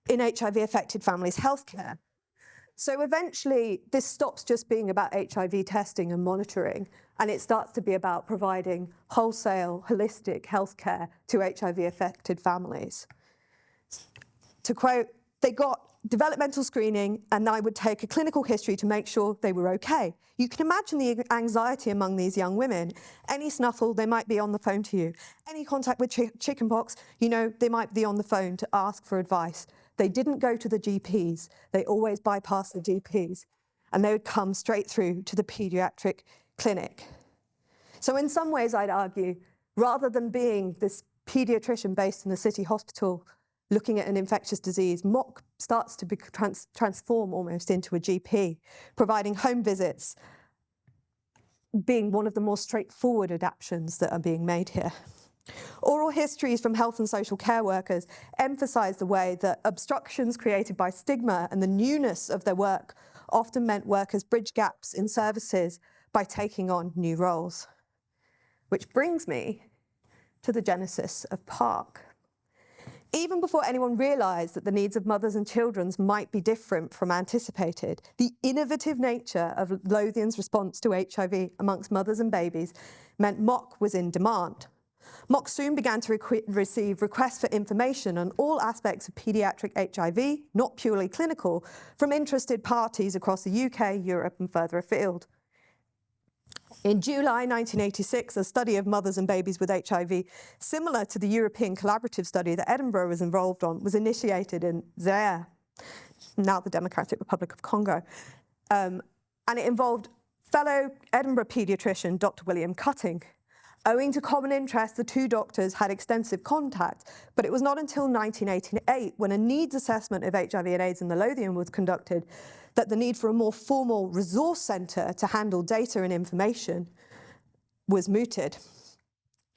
in HIV-affected families' healthcare. So eventually, this stops just being about HIV testing and monitoring, and it starts to be about providing wholesale, holistic healthcare to HIV-affected families. To quote, "They got developmental screening, and I would take a clinical history to make sure they were okay. You can imagine the anxiety among these young women. Any snuffle, they might be on the phone to you. Any contact with chickenpox, they might be on the phone to ask for advice. They didn't go to the GPs. They always bypassed the GPs, and they would come straight through to the paediatric clinic." So in some ways, I'd argue, rather than being this paediatrician based in the City Hospital looking at an infectious disease, Mock starts to transform almost into a GP, providing home visits being one of the more straightforward adaptations that are being made here. Oral histories from health and social care workers emphasise the way that obstructions created by stigma and the newness of their work often meant workers bridge gaps in services by taking on new roles. Which brings me to the genesis of PARC. Even before anyone realised that the needs of mothers and children might be different from anticipated, the innovative nature of Lothian's response to HIV amongst mothers and babies meant Mock was in demand. Mock soon began to receive requests for information on all aspects of paediatric HIV, not purely clinical, from interested parties across the UK, Europe and further afield. In July 1986, a study of mothers and babies with HIV, similar to the European collaborative study that Edinburgh was involved on, was initiated in Zaire, now the Democratic Republic of Congo. And it involved fellow Edinburgh paediatrician, Dr. William Cutting. Owing to common interest, the two doctors had extensive contact, but it was not until 1988, when a needs assessment of HIV and AIDS in the Lothian was conducted, that the need for a more formal resource centre to handle data and information was mooted.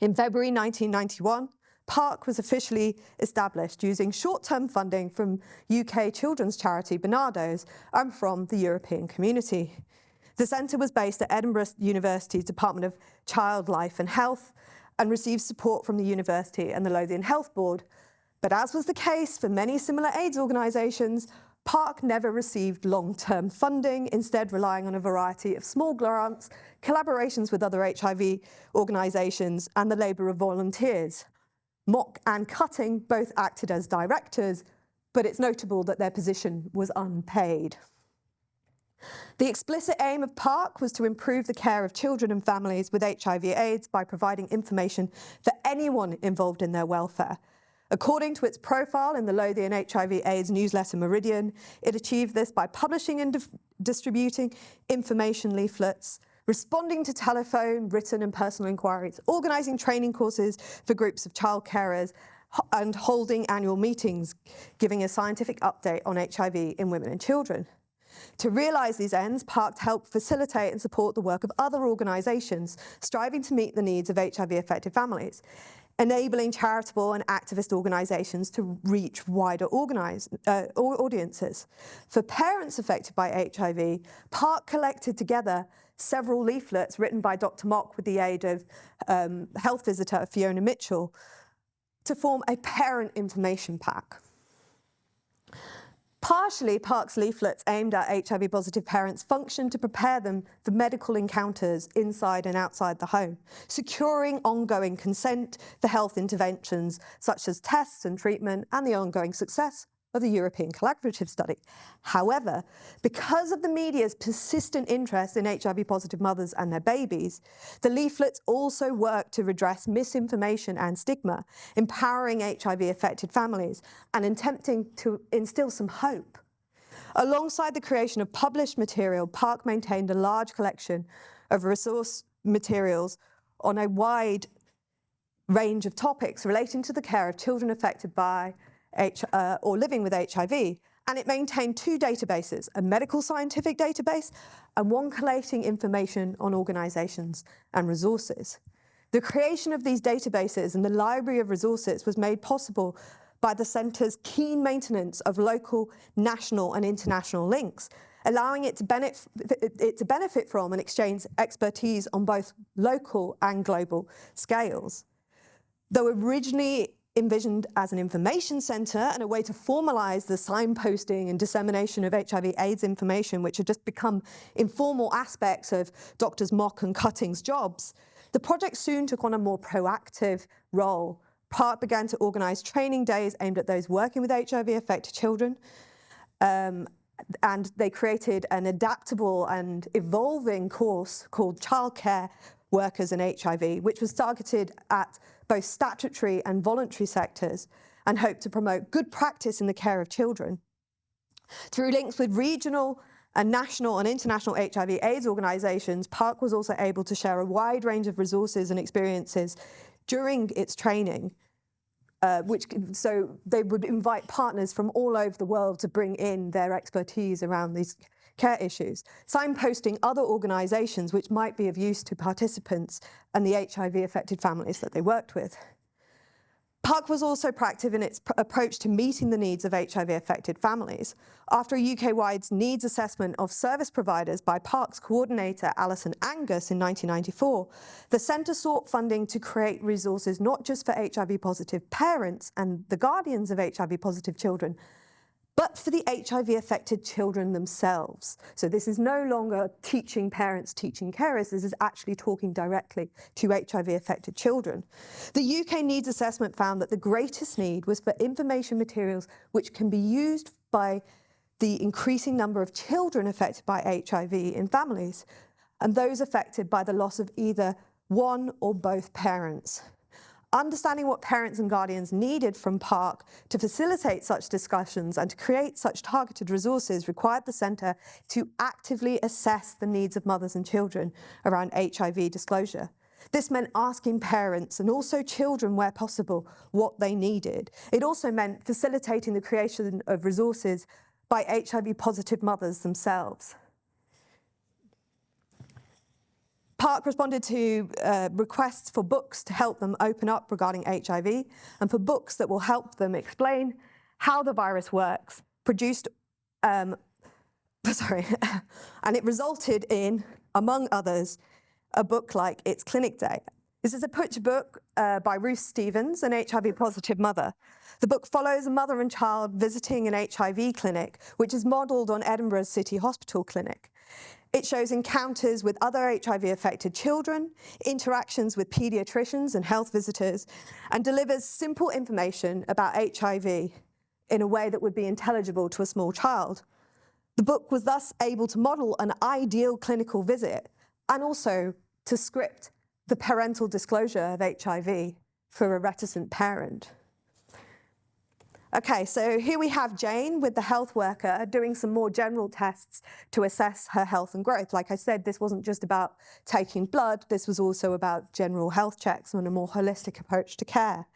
In February 1991, Park was officially established using short-term funding from UK children's charity Barnardo's and from the European Community. The centre was based at Edinburgh University's Department of Child Life and Health and received support from the university and the Lothian Health Board. But as was the case for many similar AIDS organisations, Park never received long-term funding, instead relying on a variety of small grants, collaborations with other HIV organisations and the labour of volunteers. Mock and Cutting both acted as directors, but it's notable that their position was unpaid. The explicit aim of Park was to improve the care of children and families with HIV/AIDS by providing information for anyone involved in their welfare. According to its profile in the Lothian HIV/AIDS newsletter Meridian, it achieved this by publishing and distributing information leaflets, responding to telephone, written and personal inquiries, organising training courses for groups of child carers, and holding annual meetings, giving a scientific update on HIV in women and children. To realise these ends, Park helped facilitate and support the work of other organisations striving to meet the needs of HIV-affected families, enabling charitable and activist organisations to reach wider audiences. For parents affected by HIV, Park collected together several leaflets written by Dr. Mock with the aid of health visitor Fiona Mitchell to form a parent information pack. Partially, Park's leaflets aimed at HIV-positive parents functioned to prepare them for medical encounters inside and outside the home, securing ongoing consent for health interventions such as tests and treatment and the ongoing success of the European Collaborative Study. However, because of the media's persistent interest in HIV-positive mothers and their babies, the leaflets also work to redress misinformation and stigma, empowering HIV-affected families and attempting to instill some hope. Alongside the creation of published material, Park maintained a large collection of resource materials on a wide range of topics relating to the care of children affected by or living with HIV, and it maintained two databases, a medical scientific database and one collating information on organisations and resources. The creation of these databases and the library of resources was made possible by the Centre's keen maintenance of local, national and international links, allowing it to benefit from and exchange expertise on both local and global scales. Though originally envisioned as an information centre and a way to formalise the signposting and dissemination of HIV/AIDS information, which had just become informal aspects of Drs. Mock and Cutting's jobs, the project soon took on a more proactive role. Park began to organise training days aimed at those working with HIV-affected children, and they created an adaptable and evolving course called Childcare Workers and HIV, which was targeted at both statutory and voluntary sectors and hoped to promote good practice in the care of children. Through links with regional and national and international HIV/AIDS organisations, Park was also able to share a wide range of resources and experiences during its training, so they would invite partners from all over the world to bring in their expertise around these care issues, signposting other organisations which might be of use to participants and the HIV-affected families that they worked with. Park was also proactive in its approach to meeting the needs of HIV-affected families. After a UK-wide needs assessment of service providers by Park's coordinator Alison Angus in 1994, the centre sought funding to create resources not just for HIV-positive parents and the guardians of HIV-positive children, but for the HIV-affected children themselves. So this is no longer teaching parents, teaching carers, this is actually talking directly to HIV-affected children. The UK needs assessment found that the greatest need was for information materials which can be used by the increasing number of children affected by HIV in families, and those affected by the loss of either one or both parents. Understanding what parents and guardians needed from Park to facilitate such discussions and to create such targeted resources required the centre to actively assess the needs of mothers and children around HIV disclosure. This meant asking parents and also children where possible what they needed. It also meant facilitating the creation of resources by HIV-positive mothers themselves. Park responded to requests for books to help them open up regarding HIV and for books that will help them explain how the virus works, and it resulted in, among others, a book like It's Clinic Day. This is a picture book by Ruth Stevens, an HIV-positive mother. The book follows a mother and child visiting an HIV clinic, which is modelled on Edinburgh's City Hospital clinic. It shows encounters with other HIV-affected children, interactions with paediatricians and health visitors, and delivers simple information about HIV in a way that would be intelligible to a small child. The book was thus able to model an ideal clinical visit and also to script the parental disclosure of HIV for a reticent parent. Okay, so here we have Jane with the health worker doing some more general tests to assess her health and growth. Like I said, this wasn't just about taking blood, this was also about general health checks and a more holistic approach to care.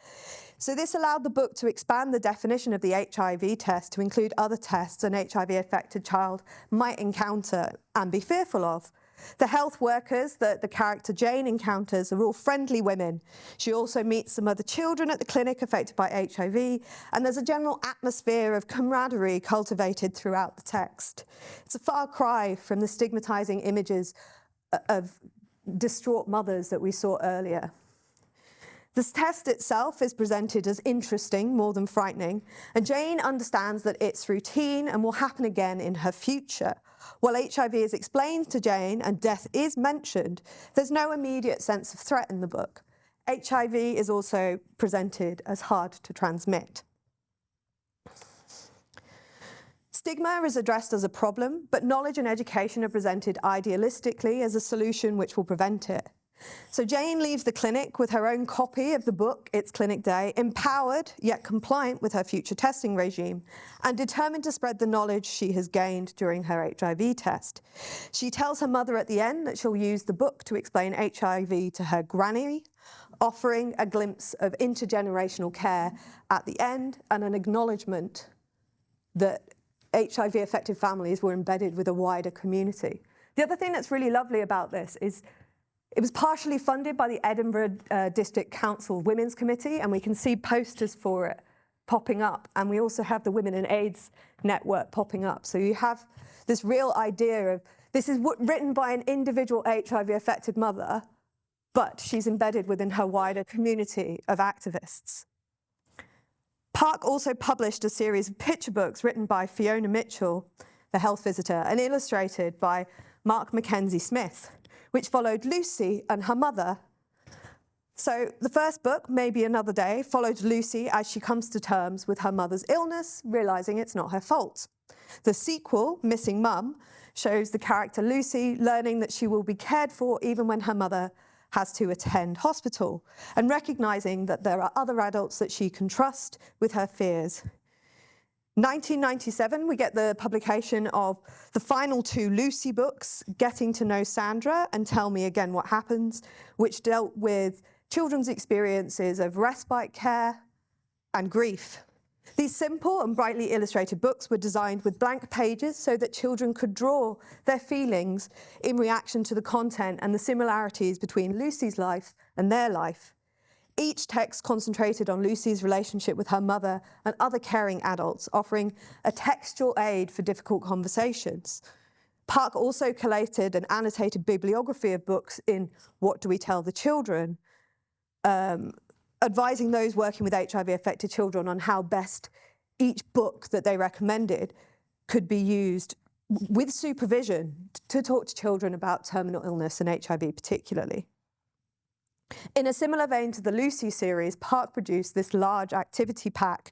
So this allowed the book to expand the definition of the HIV test to include other tests an HIV-affected child might encounter and be fearful of. The health workers that the character Jane encounters are all friendly women. She also meets some other children at the clinic affected by HIV, and there's a general atmosphere of camaraderie cultivated throughout the text. It's a far cry from the stigmatizing images of distraught mothers that we saw earlier. This test itself is presented as interesting more than frightening, and Jane understands that it's routine and will happen again in her future. While HIV is explained to Jane and death is mentioned, there's no immediate sense of threat in the book. HIV is also presented as hard to transmit. Stigma is addressed as a problem, but knowledge and education are presented idealistically as a solution which will prevent it. So Jane leaves the clinic with her own copy of the book, It's Clinic Day, empowered yet compliant with her future testing regime and determined to spread the knowledge she has gained during her HIV test. She tells her mother at the end that she'll use the book to explain HIV to her granny, offering a glimpse of intergenerational care at the end and an acknowledgement that HIV-affected families were embedded with a wider community. The other thing that's really lovely about this is it was partially funded by the Edinburgh District Council Women's Committee, and we can see posters for it popping up. And we also have the Women in AIDS network popping up. So you have this real idea of, this is written by an individual HIV-affected mother, but she's embedded within her wider community of activists. Park also published a series of picture books written by Fiona Mitchell, the health visitor, and illustrated by Mark Mackenzie Smith, which followed Lucy and her mother. So the first book, Maybe Another Day, followed Lucy as she comes to terms with her mother's illness, realising it's not her fault. The sequel, Missing Mum, shows the character Lucy learning that she will be cared for even when her mother has to attend hospital, and recognising that there are other adults that she can trust with her fears. 1997, we get the publication of the final two Lucy books, Getting to Know Sandra and Tell Me Again What Happens, which dealt with children's experiences of respite care and grief. These simple and brightly illustrated books were designed with blank pages so that children could draw their feelings in reaction to the content and the similarities between Lucy's life and their life. Each text concentrated on Lucy's relationship with her mother and other caring adults, offering a textual aid for difficult conversations. Park also collated an annotated bibliography of books in What Do We Tell the Children, advising those working with HIV-affected children on how best each book that they recommended could be used with supervision to talk to children about terminal illness and HIV particularly. In a similar vein to the Lucy series, Park produced this large activity pack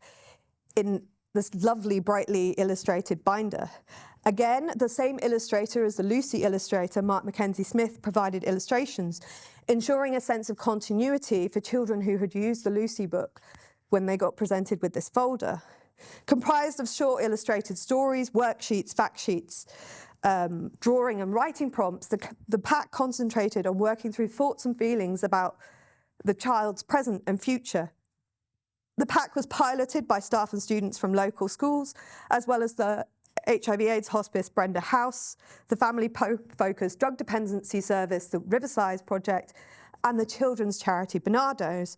in this lovely, brightly illustrated binder. Again, the same illustrator as the Lucy illustrator, Mark Mackenzie Smith, provided illustrations, ensuring a sense of continuity for children who had used the Lucy book when they got presented with this folder. Comprised of short illustrated stories, worksheets, fact sheets, drawing and writing prompts, the pack concentrated on working through thoughts and feelings about the child's present and future. The pack was piloted by staff and students from local schools, as well as the HIV/AIDS hospice Brenda House, the family-focused drug dependency service, the Riverside Project, and the children's charity Bernardo's,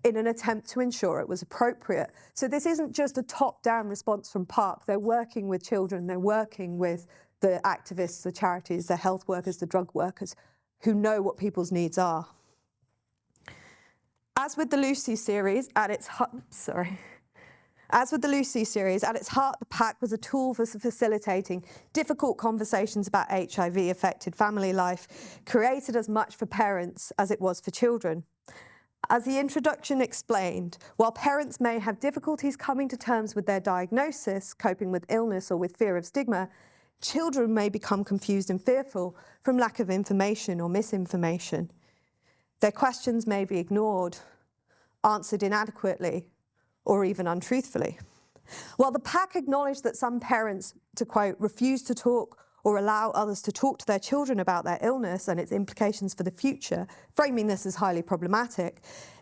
in an attempt to ensure it was appropriate. So this isn't just a top-down response from Park. They're working with children, they're working with the activists, the charities, the health workers, the drug workers, who know what people's needs are. As with the Lucy series, at its heart, the PAC was a tool for facilitating difficult conversations about HIV-affected family life, created as much for parents as it was for children. As the introduction explained, while parents may have difficulties coming to terms with their diagnosis, coping with illness or with fear of stigma, children may become confused and fearful from lack of information or misinformation. Their questions may be ignored, answered inadequately, or even untruthfully. While the PAC acknowledged that some parents, to quote, refuse to talk or allow others to talk to their children about their illness and its implications for the future, framing this as highly problematic,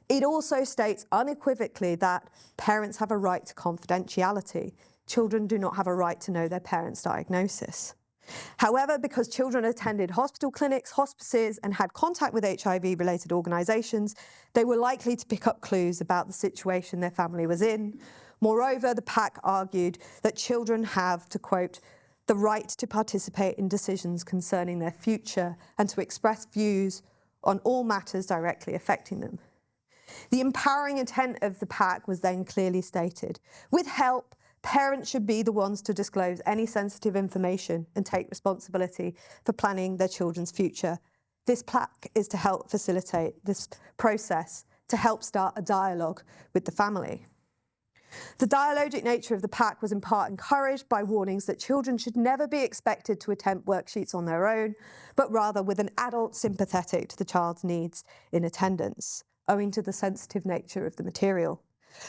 it also states unequivocally that parents have a right to confidentiality. Children do not have a right to know their parents' diagnosis. However, because children attended hospital clinics, hospices, and had contact with HIV-related organisations, they were likely to pick up clues about the situation their family was in. Moreover, the PAC argued that children have, to quote, the right to participate in decisions concerning their future and to express views on all matters directly affecting them. The empowering intent of the PAC was then clearly stated. With help, parents should be the ones to disclose any sensitive information and take responsibility for planning their children's future. This PAC is to help facilitate this process, to help start a dialogue with the family. The dialogic nature of the PAC was in part encouraged by warnings that children should never be expected to attempt worksheets on their own, but rather with an adult sympathetic to the child's needs in attendance, owing to the sensitive nature of the material.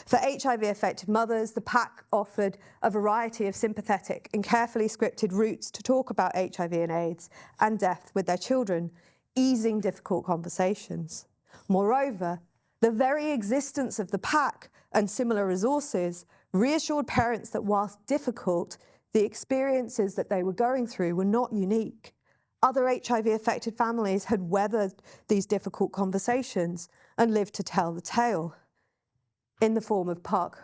For HIV-affected mothers, the PAC offered a variety of sympathetic and carefully scripted routes to talk about HIV and AIDS and death with their children, easing difficult conversations. Moreover, the very existence of the PAC and similar resources reassured parents that whilst difficult, the experiences that they were going through were not unique. Other HIV-affected families had weathered these difficult conversations and lived to tell the tale in the form of PAC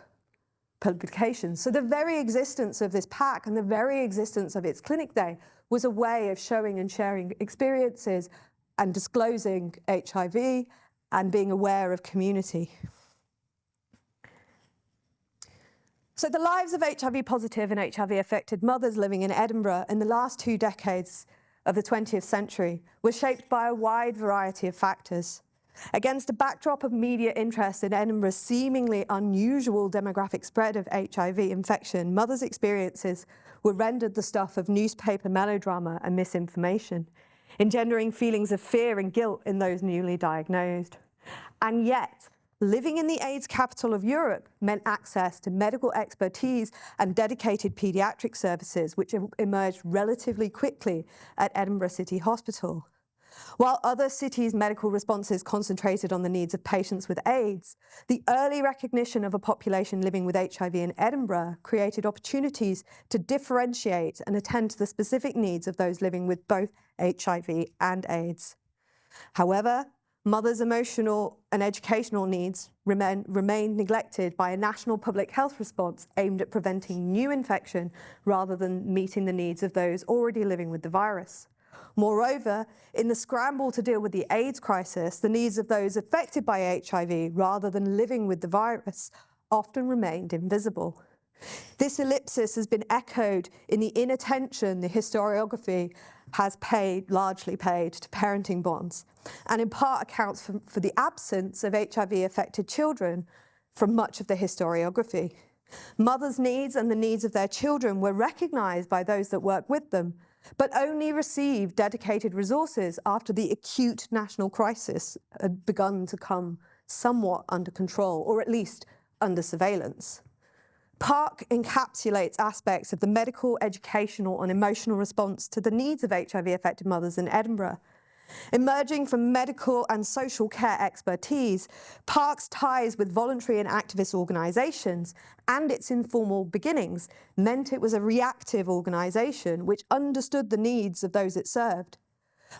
publications. So the very existence of this PAC and the very existence of its clinic day was a way of showing and sharing experiences and disclosing HIV and being aware of community. So the lives of HIV-positive and HIV-affected mothers living in Edinburgh in the last 2 decades of the 20th century were shaped by a wide variety of factors. Against a backdrop of media interest in Edinburgh's seemingly unusual demographic spread of HIV infection, mothers' experiences were rendered the stuff of newspaper melodrama and misinformation, engendering feelings of fear and guilt in those newly diagnosed. And yet, living in the AIDS capital of Europe meant access to medical expertise and dedicated paediatric services, which emerged relatively quickly at Edinburgh City Hospital. While other cities' medical responses concentrated on the needs of patients with AIDS, the early recognition of a population living with HIV in Edinburgh created opportunities to differentiate and attend to the specific needs of those living with both HIV and AIDS. However, mothers' emotional and educational needs remain neglected by a national public health response aimed at preventing new infection rather than meeting the needs of those already living with the virus. Moreover, in the scramble to deal with the AIDS crisis, the needs of those affected by HIV rather than living with the virus often remained invisible. This ellipsis has been echoed in the inattention the historiography has largely paid to parenting bonds, and in part accounts for the absence of HIV-affected children from much of the historiography. Mothers' needs and the needs of their children were recognised by those that work with them, but only received dedicated resources after the acute national crisis had begun to come somewhat under control, or at least under surveillance. PARC encapsulates aspects of the medical, educational and emotional response to the needs of HIV-affected mothers in Edinburgh. Emerging from medical and social care expertise, Park's ties with voluntary and activist organisations and its informal beginnings meant it was a reactive organisation which understood the needs of those it served.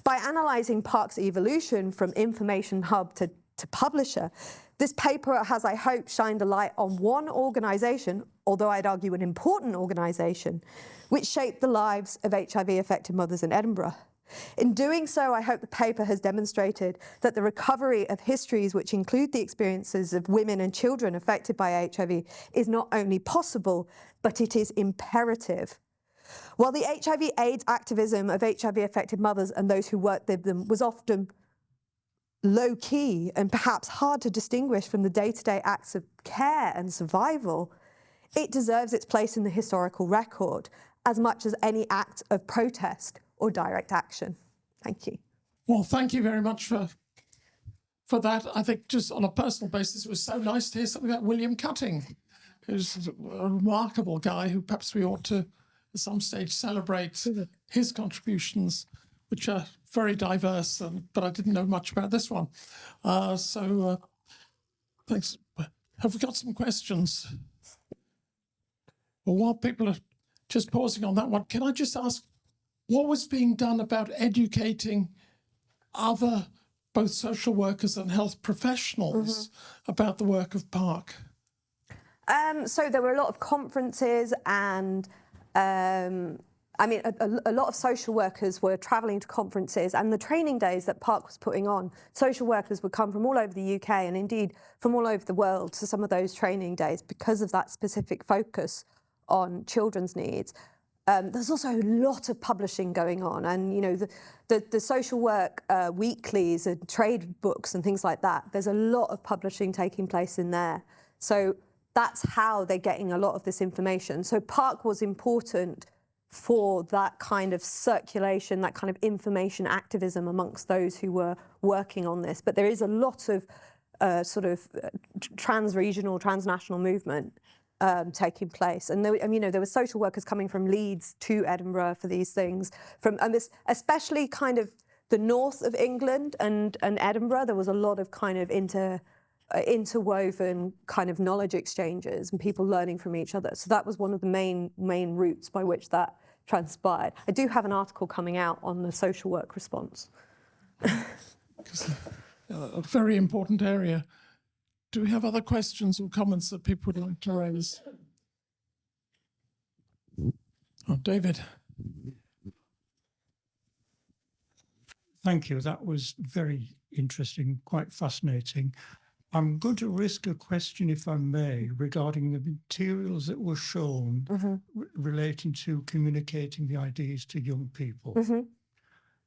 By analysing Park's evolution from information hub to publisher, this paper has, I hope, shined a light on one organisation, although I'd argue an important organisation, which shaped the lives of HIV-affected mothers in Edinburgh. In doing so, I hope the paper has demonstrated that the recovery of histories which include the experiences of women and children affected by HIV is not only possible, but it is imperative. While the HIV/AIDS activism of HIV-affected mothers and those who worked with them was often low-key and perhaps hard to distinguish from the day-to-day acts of care and survival, it deserves its place in the historical record as much as any act of protest or direct action. Thank you. Well, thank you very much for that. I think just on a personal basis, it was so nice to hear something about William Cutting, who's a remarkable guy who perhaps we ought to, at some stage, celebrate his contributions, which are very diverse, but I didn't know much about this one. Thanks. Have we got some questions? Well, while people are just pausing on that one, can I just ask, what was being done about educating other, both social workers and health professionals, about the work of Park? So there were a lot of conferences and, I mean, a lot of social workers were travelling to conferences, and the training days that Park was putting on, social workers would come from all over the UK and indeed from all over the world to some of those training days because of that specific focus on children's needs. There's also a lot of publishing going on, and you know the social work weeklies and trade books and things like that. There's a lot of publishing taking place in there, so that's how they're getting a lot of this information. So Park was important for that kind of circulation, that kind of information activism amongst those who were working on this. But there is a lot of sort of trans-regional, transnational movement taking place, and there were social workers coming from Leeds to Edinburgh for these things. And this, especially kind of the north of England and Edinburgh, there was a lot of kind of interwoven kind of knowledge exchanges and people learning from each other. So that was one of the main routes by which that transpired. I do have an article coming out on the social work response. A very important area. Do we have other questions or comments that people would like to raise? Oh, David. Thank you. That was very interesting, quite fascinating. I'm going to risk a question, if I may, regarding the materials that were shown relating to communicating the ideas to young people.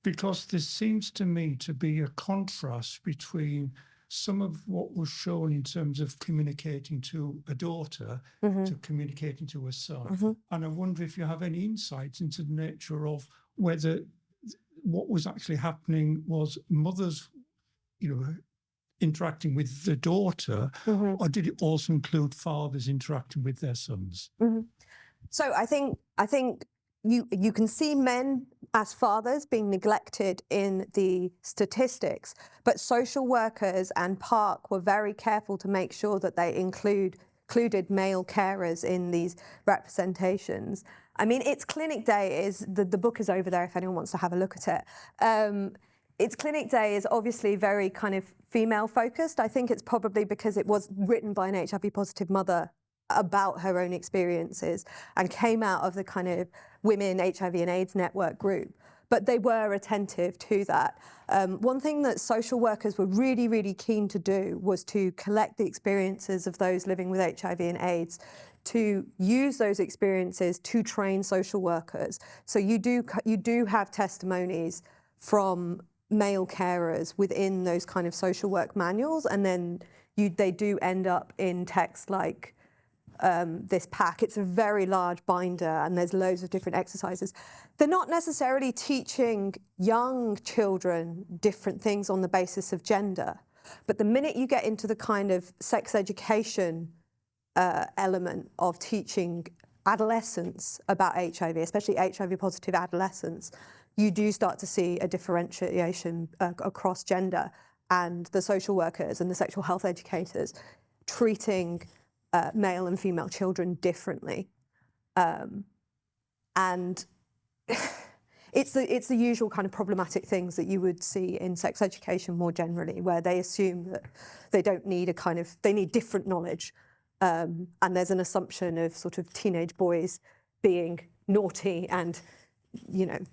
Because there seems to me to be a contrast between some of what was shown in terms of communicating to a daughter to communicating to a son. And I wonder if you have any insights into the nature of whether what was actually happening was mothers, interacting with the daughter, or did it also include fathers interacting with their sons? So I think you can see men as fathers being neglected in the statistics, but social workers and Park were very careful to make sure that they included male carers in these representations. I mean, its clinic day is, the book is over there if anyone wants to have a look at it. Its clinic day is obviously very kind of female focused. I think it's probably because it was written by an HIV positive mother about her own experiences and came out of the kind of Women HIV and AIDS Network group. But they were attentive to that. One thing that social workers were really, really keen to do was to collect the experiences of those living with HIV and AIDS, to use those experiences to train social workers. So you do have testimonies from male carers within those kind of social work manuals, and then they do end up in text like this pack. It's a very large binder and there's loads of different exercises. They're not necessarily teaching young children different things on the basis of gender, but the minute you get into the kind of sex education element of teaching adolescents about HIV, especially HIV positive adolescents, you do start to see a differentiation across gender, and the social workers and the sexual health educators treating male and female children differently. And it's the usual kind of problematic things that you would see in sex education more generally, where they assume that they don't need they need different knowledge. And there's an assumption of sort of teenage boys being naughty, and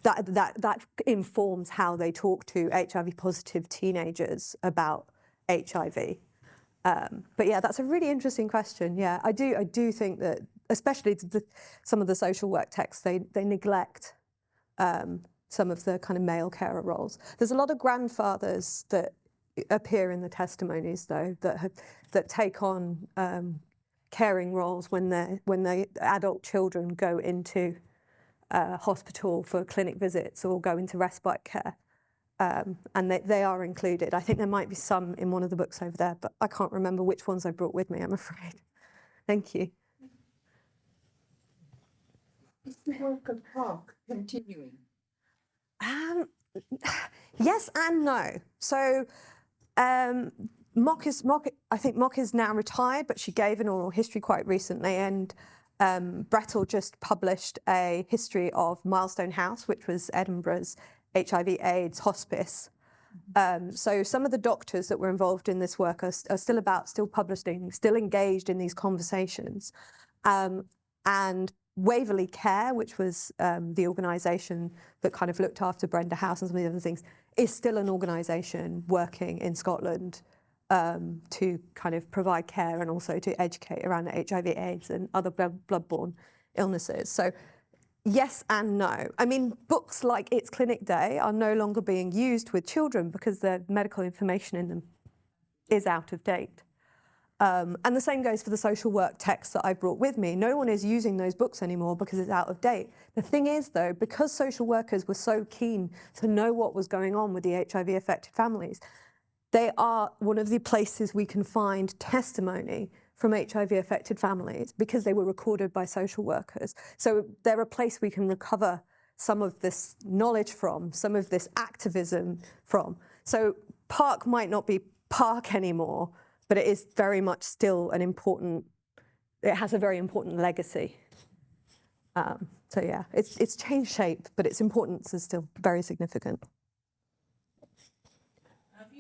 that informs how they talk to HIV positive teenagers about HIV. But yeah, that's a really interesting question. Yeah, I do think that, especially some of the social work texts, they neglect some of the kind of male carer roles. There's a lot of grandfathers that appear in the testimonies, though, that take on caring roles when the adult children go into hospital for clinic visits or go into respite care. And they are included. I think there might be some in one of the books over there, but I can't remember which ones I brought with me, I'm afraid. Thank you. Is the work of Park continuing? Yes and no. So I think Mock is now retired, but she gave an oral history quite recently, and Brettle just published a history of Milestone House, which was Edinburgh's HIV/AIDS hospice. So some of the doctors that were involved in this work are still publishing, still engaged in these conversations. And Waverley Care, which was the organisation that kind of looked after Brenda House and some of the other things, is still an organisation working in Scotland to kind of provide care and also to educate around HIV/AIDS and other bloodborne illnesses. So yes and no. I mean, books like It's Clinic Day are no longer being used with children because the medical information in them is out of date. And the same goes for the social work texts that I brought with me. No one is using those books anymore because it's out of date. The thing is, though, because social workers were so keen to know what was going on with the HIV-affected families, they are one of the places we can find testimony from HIV-affected families because they were recorded by social workers. So they're a place we can recover some of this knowledge from, some of this activism from. So Park might not be Park anymore, but it is very much still it has a very important legacy. So yeah, it's changed shape, but its importance is still very significant. Have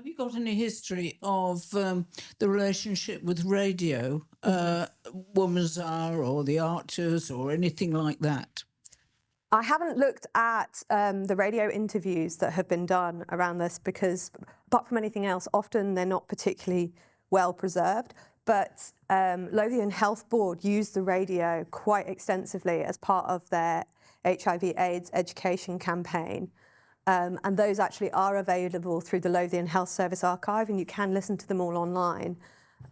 you got any history of the relationship with radio, Womanzar or the Archers or anything like that? I haven't looked at the radio interviews that have been done around this because, apart from anything else, often they're not particularly well preserved. But Lothian Health Board used the radio quite extensively as part of their HIV/AIDS education campaign. And those actually are available through the Lothian Health Service archive, and you can listen to them all online.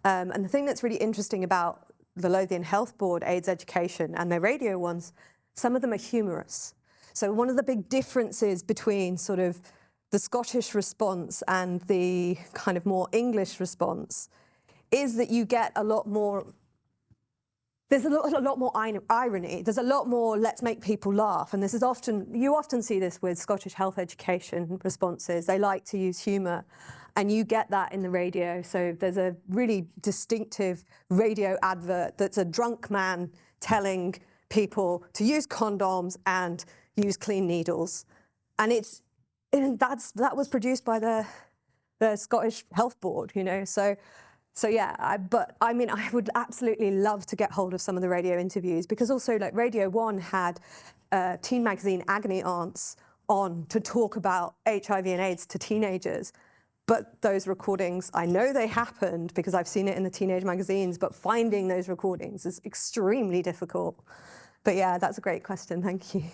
And the thing that's really interesting about the Lothian Health Board AIDS education and their radio ones, some of them are humorous. So one of the big differences between sort of the Scottish response and the kind of more English response is that you get a lot more, there's a lot more irony. There's a lot more let's make people laugh. And you often see this with Scottish health education responses. They like to use humour, and you get that in the radio. So there's a really distinctive radio advert that's a drunk man telling people to use condoms and use clean needles. And that was produced by the Scottish Health Board, So yeah, but I mean, I would absolutely love to get hold of some of the radio interviews, because also like Radio 1 had teen magazine Agony Aunts on to talk about HIV and AIDS to teenagers. But those recordings, I know they happened because I've seen it in the teenage magazines, but finding those recordings is extremely difficult. But yeah, that's a great question. Thank you.